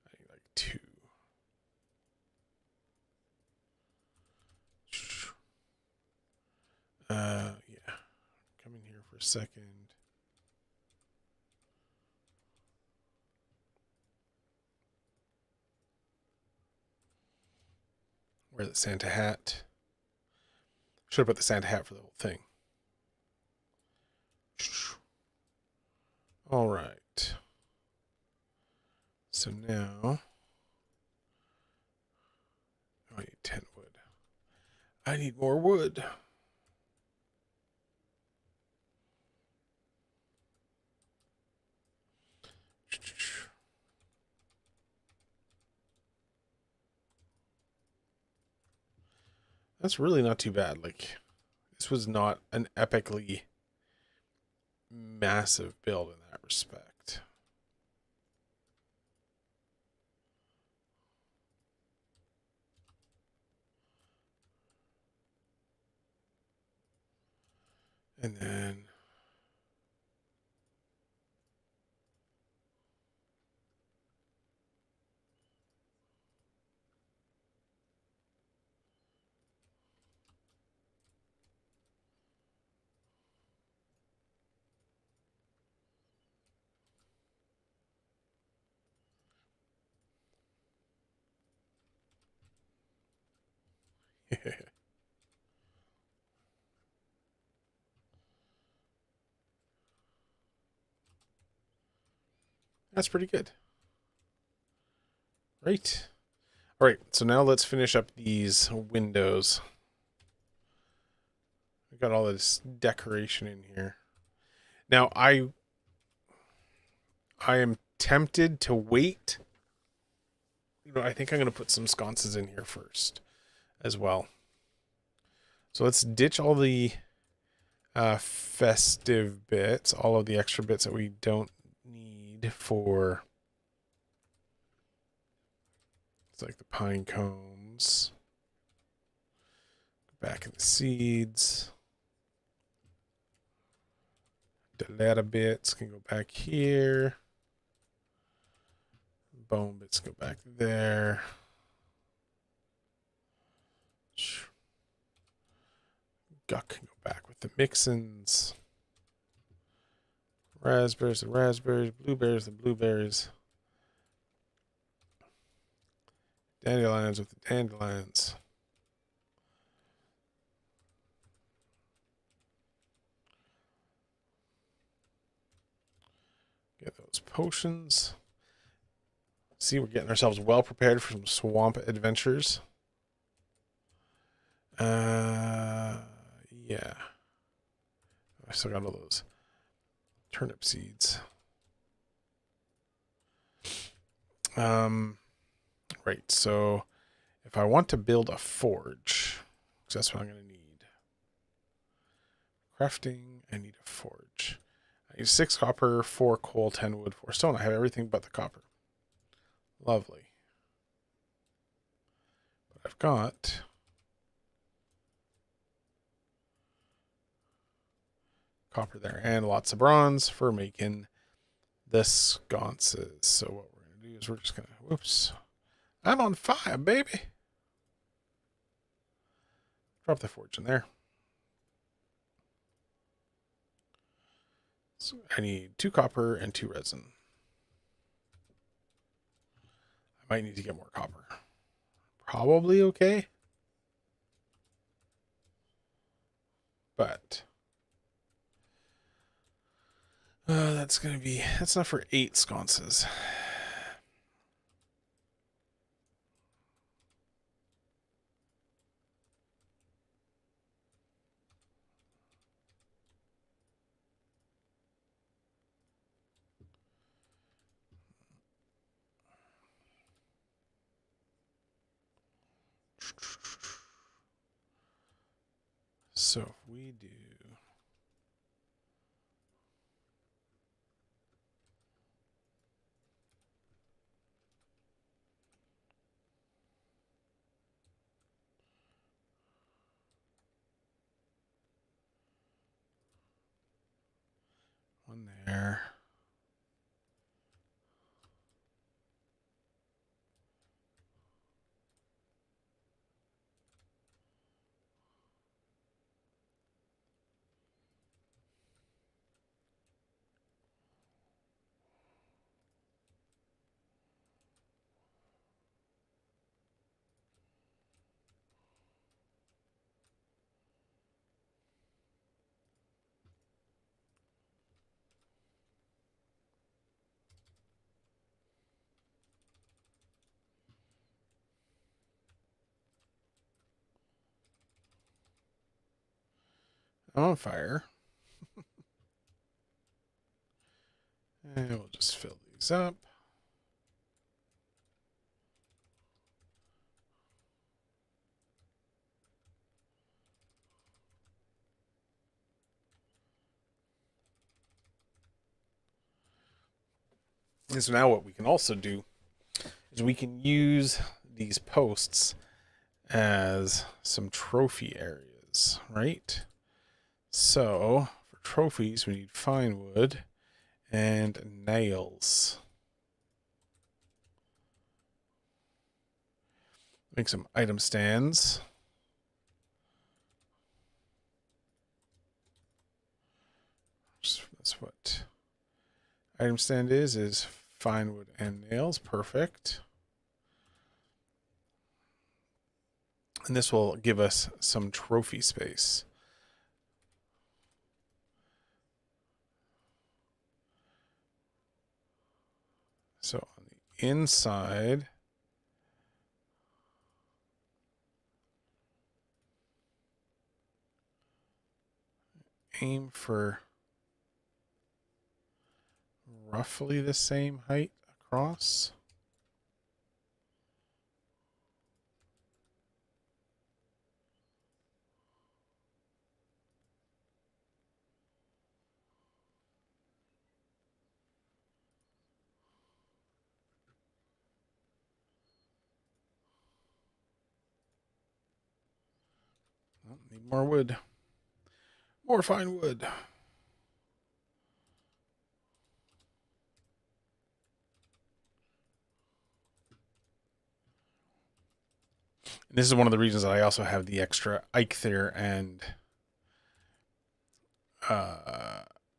I need like 2. Yeah. Come in here for a second. Wear the Santa hat. Should have put the Santa hat for the whole thing. All right. So now I need 10 wood. I need more wood. That's really not too bad. Like, this was not an epically massive build in that respect. And then that's pretty good. Right. All right. So now let's finish up these windows. We got all this decoration in here. Now I am tempted to wait. I think I'm going to put some sconces in here first as well. So let's ditch all the festive bits, all of the extra bits that we don't need for, it's like the pine cones. Back in the seeds. The ladder bits can go back here. Bone bits go back there. Guck can go back with the mixins. Raspberries, the raspberries. Blueberries, the blueberries. Dandelions with the dandelions. Get those potions. See, we're getting ourselves well prepared for some swamp adventures. Yeah. I still got all those turnip seeds. Right, so if I want to build a forge, because that's what I'm going to need. Crafting, I need a forge. I need 6 copper, 4 coal, 10 wood, 4 stone. I have everything but the copper. Lovely. But I've got copper there and lots of bronze for making the sconces. So what we're going to do is we're just going to, whoops. I'm on fire, baby. Drop the forge in there. So I need 2 copper and 2 resin. Might need to get more copper. Probably okay. But that's enough for 8 sconces. So if we do one there. I'm on fire. And we'll just fill these up. And so now what we can also do is we can use these posts as some trophy areas, right? So for trophies, we need fine wood and nails. Make some item stands. That's what item stand is fine wood and nails. Perfect. And this will give us some trophy space. So on the inside, aim for roughly the same height across. Oh, need more wood. More fine wood. And this is one of the reasons that I also have the extra Eikthyr and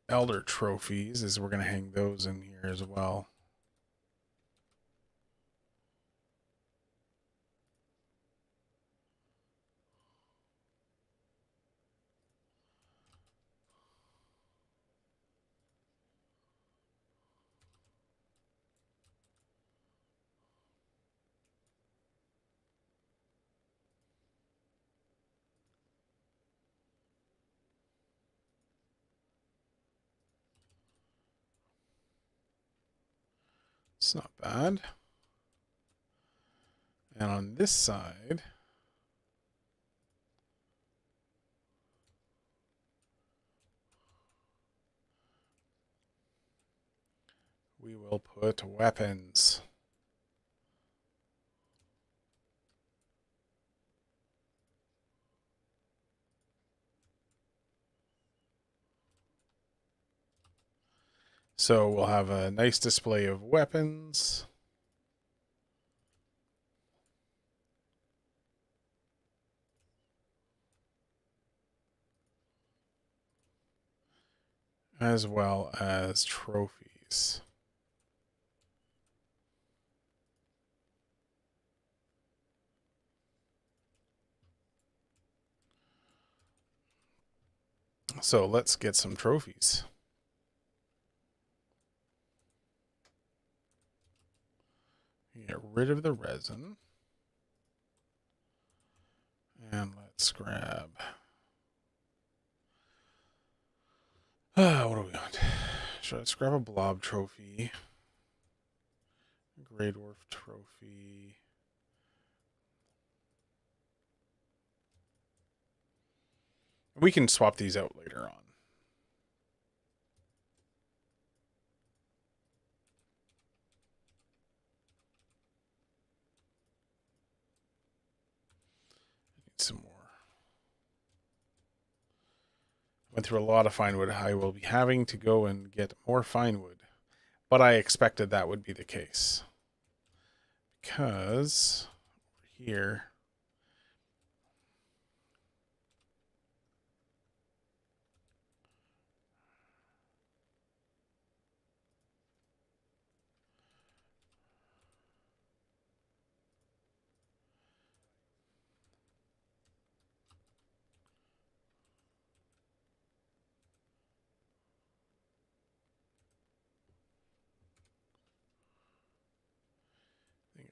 Elder trophies, is we're going to hang those in here as well. It's not bad. And on this side, we will put weapons. So we'll have a nice display of weapons. As well as trophies. So let's get some trophies. Get rid of the resin. And let's grab... what do we want? Let's grab a blob trophy. Grey dwarf trophy. We can swap these out later on. Need some more. Went through a lot of fine wood. I will be having to go and get more fine wood. But I expected that would be the case. Because here...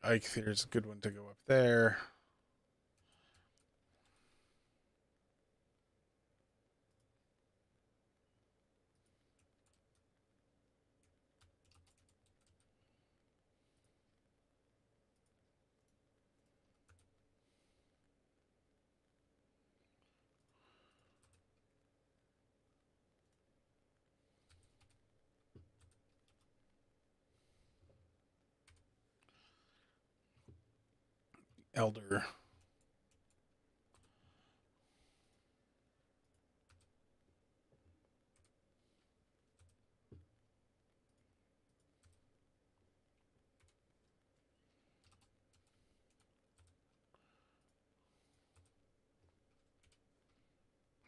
Ike there's a good one to go up there. Elder.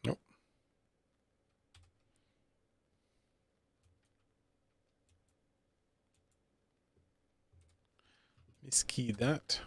Nope. Miskeyed that.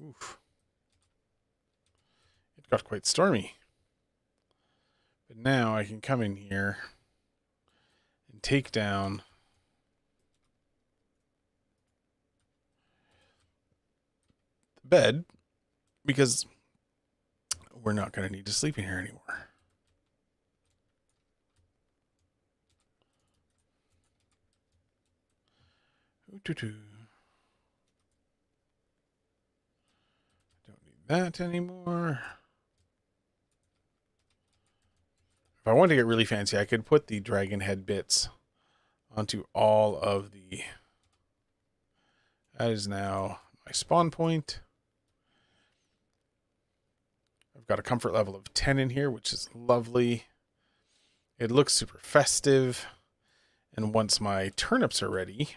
Oof. It got quite stormy. But now I can come in here and take down the bed because we're not going to need to sleep in here anymore. Don't need that anymore. If I wanted to get really fancy, I could put the dragon head bits onto all of the... That is now my spawn point. I've got a comfort level of 10 in here, which is lovely. It looks super festive. And once my turnips are ready,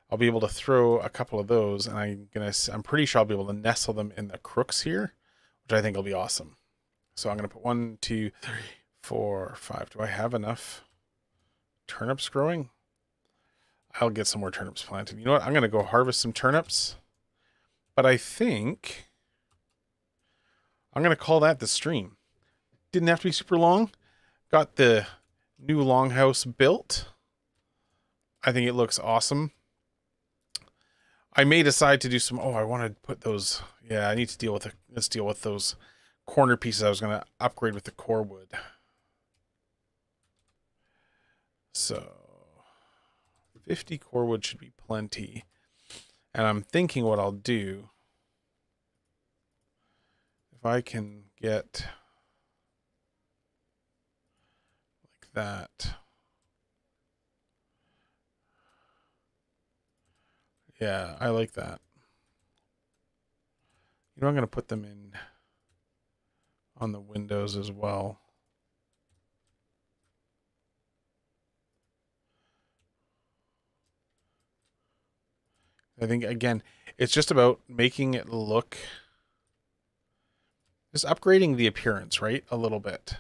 I'll be able to throw a couple of those, and I'm pretty sure I'll be able to nestle them in the crooks here, which I think will be awesome. So I'm gonna put 1, 2, 3, 4, 5. Do I have enough turnips growing? I'll get some more turnips planted. You know what? I'm gonna go harvest some turnips, but I think I'm gonna call that the stream. Didn't have to be super long. Got the new longhouse built. I think it looks awesome. I may decide to do some... Oh, I want to put those... Yeah, I need to deal with... Let's deal with those corner pieces I was going to upgrade with the core wood. So... 50 core wood should be plenty. And I'm thinking what I'll do... If I can get... Like that... Yeah, I like that. You know, I'm going to put them in on the windows as well. I think, again, it's just about making it look, just upgrading the appearance, right? A little bit.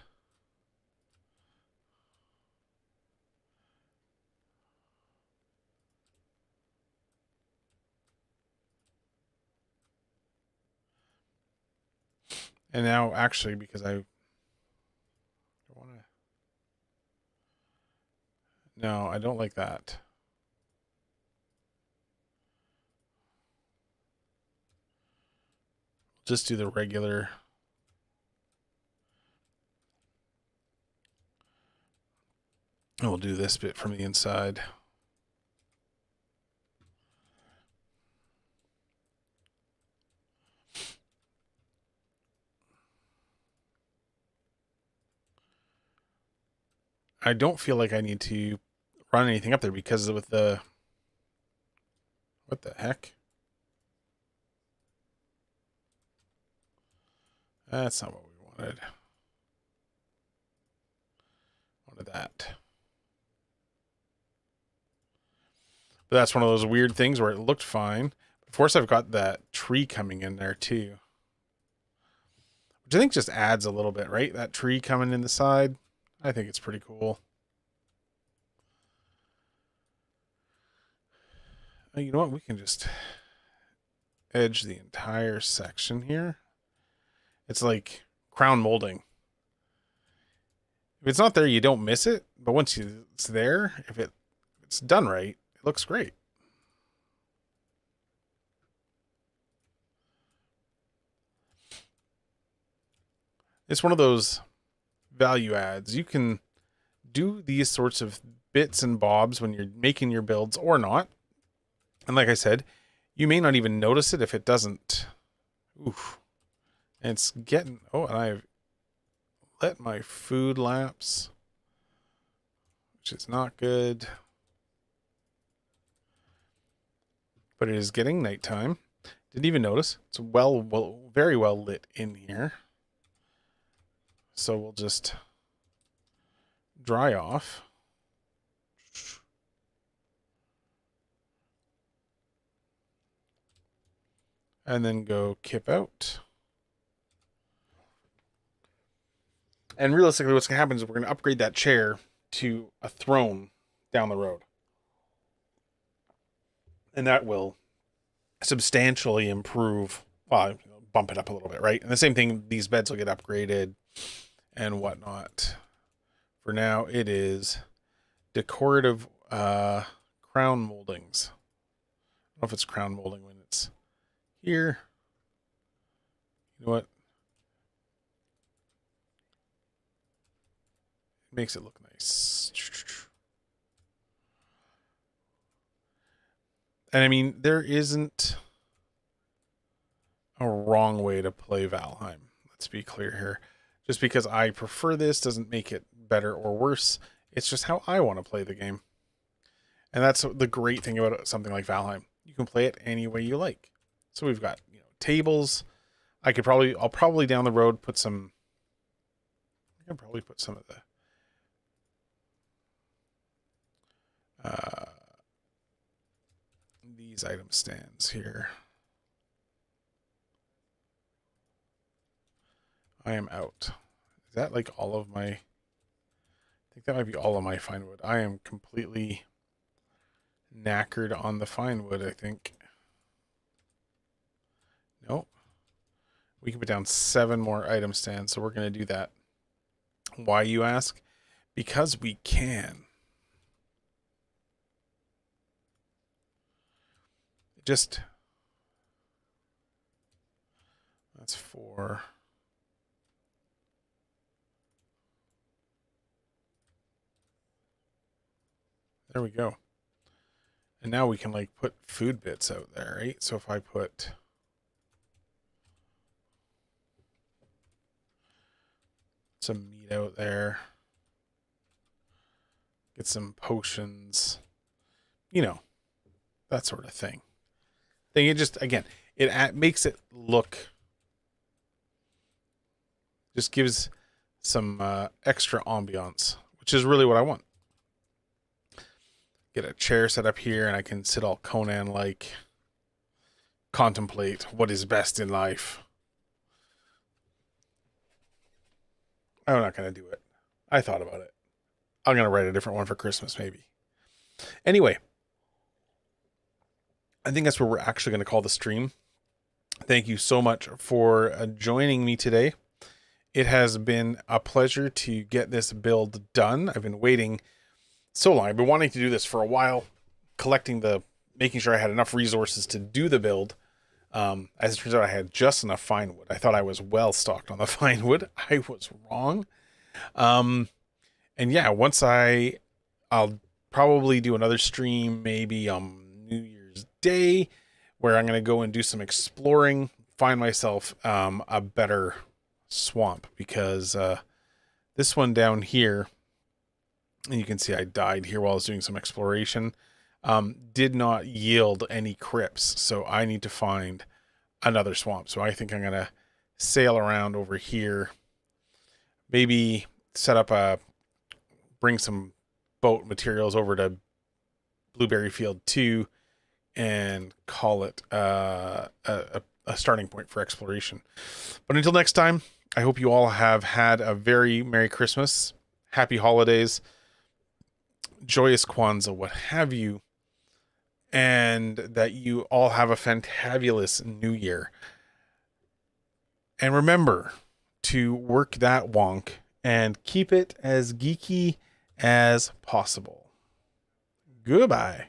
And now, actually, because I want to... No, I don't like that. Just do the regular. And we'll do this bit from the inside. I don't feel like I need to run anything up there because with the... What the heck? That's not what we wanted. Wanted that. But that's one of those weird things where it looked fine. Of course, I've got that tree coming in there too. Which I think just adds a little bit, right? That tree coming in the side. I think it's pretty cool. You know what? We can just edge the entire section here. It's like crown molding. If it's not there, you don't miss it. But once it's there, if it's done right, it looks great. It's one of those value adds. You can do these sorts of bits and bobs when you're making your builds or not. And like I said, you may not even notice it if it doesn't. Oof. And it's getting... Oh, and I've let my food lapse, which is not good. But it is getting nighttime. Didn't even notice. It's very well lit in here. So we'll just dry off. And then go kip out. And realistically, what's going to happen is we're going to upgrade that chair to a throne down the road. And that will substantially improve, bump it up a little bit, right? And the same thing, these beds will get upgraded and whatnot. For now, it is decorative crown moldings. I don't know if it's crown molding when it's here. You know what? It makes it look nice. And I mean, there isn't a wrong way to play Valheim. Let's be clear here. Just because I prefer this doesn't make it better or worse. It's just how I want to play the game. And that's the great thing about something like Valheim. You can play it any way you like. So we've got, tables. I'll probably down the road put some... I can probably put some of the... these item stands here. I am out. Is that like all of my... I think that might be all of my fine wood. I am completely knackered on the fine wood, I think. Nope. We can put down 7 more item stands, so we're going to do that. Why, you ask? Because we can. Just... That's 4... There we go. And now we can put food bits out there, right? So if I put some meat out there, get some potions, that sort of thing. Then it just, again, it makes it look, just gives some extra ambiance, which is really what I want. Get a chair set up here and I can sit all Conan-like. contemplate what is best in life. I'm not going to do it. I thought about it. I'm going to write a different one for Christmas, maybe. Anyway, I think that's where we're actually going to call the stream. Thank you so much for joining me today. It has been a pleasure to get this build done. I've been waiting so long. I've been wanting to do this for a while, making sure I had enough resources to do the build. As it turns out, I had just enough fine wood. I thought I was well stocked on the fine wood. I was wrong. And yeah, I'll probably do another stream, maybe New Year's Day, where I'm going to go and do some exploring, find myself a better swamp, because this one down here, and you can see I died here while I was doing some exploration, did not yield any crypts, so I need to find another swamp. So I think I'm going to sail around over here, maybe bring some boat materials over to Blueberry Field 2 and call it a starting point for exploration. But until next time, I hope you all have had a very Merry Christmas, Happy Holidays, joyous Kwanzaa, what have you, and that you all have a fantabulous New Year. And remember to work that wonk and keep it as geeky as possible. Goodbye.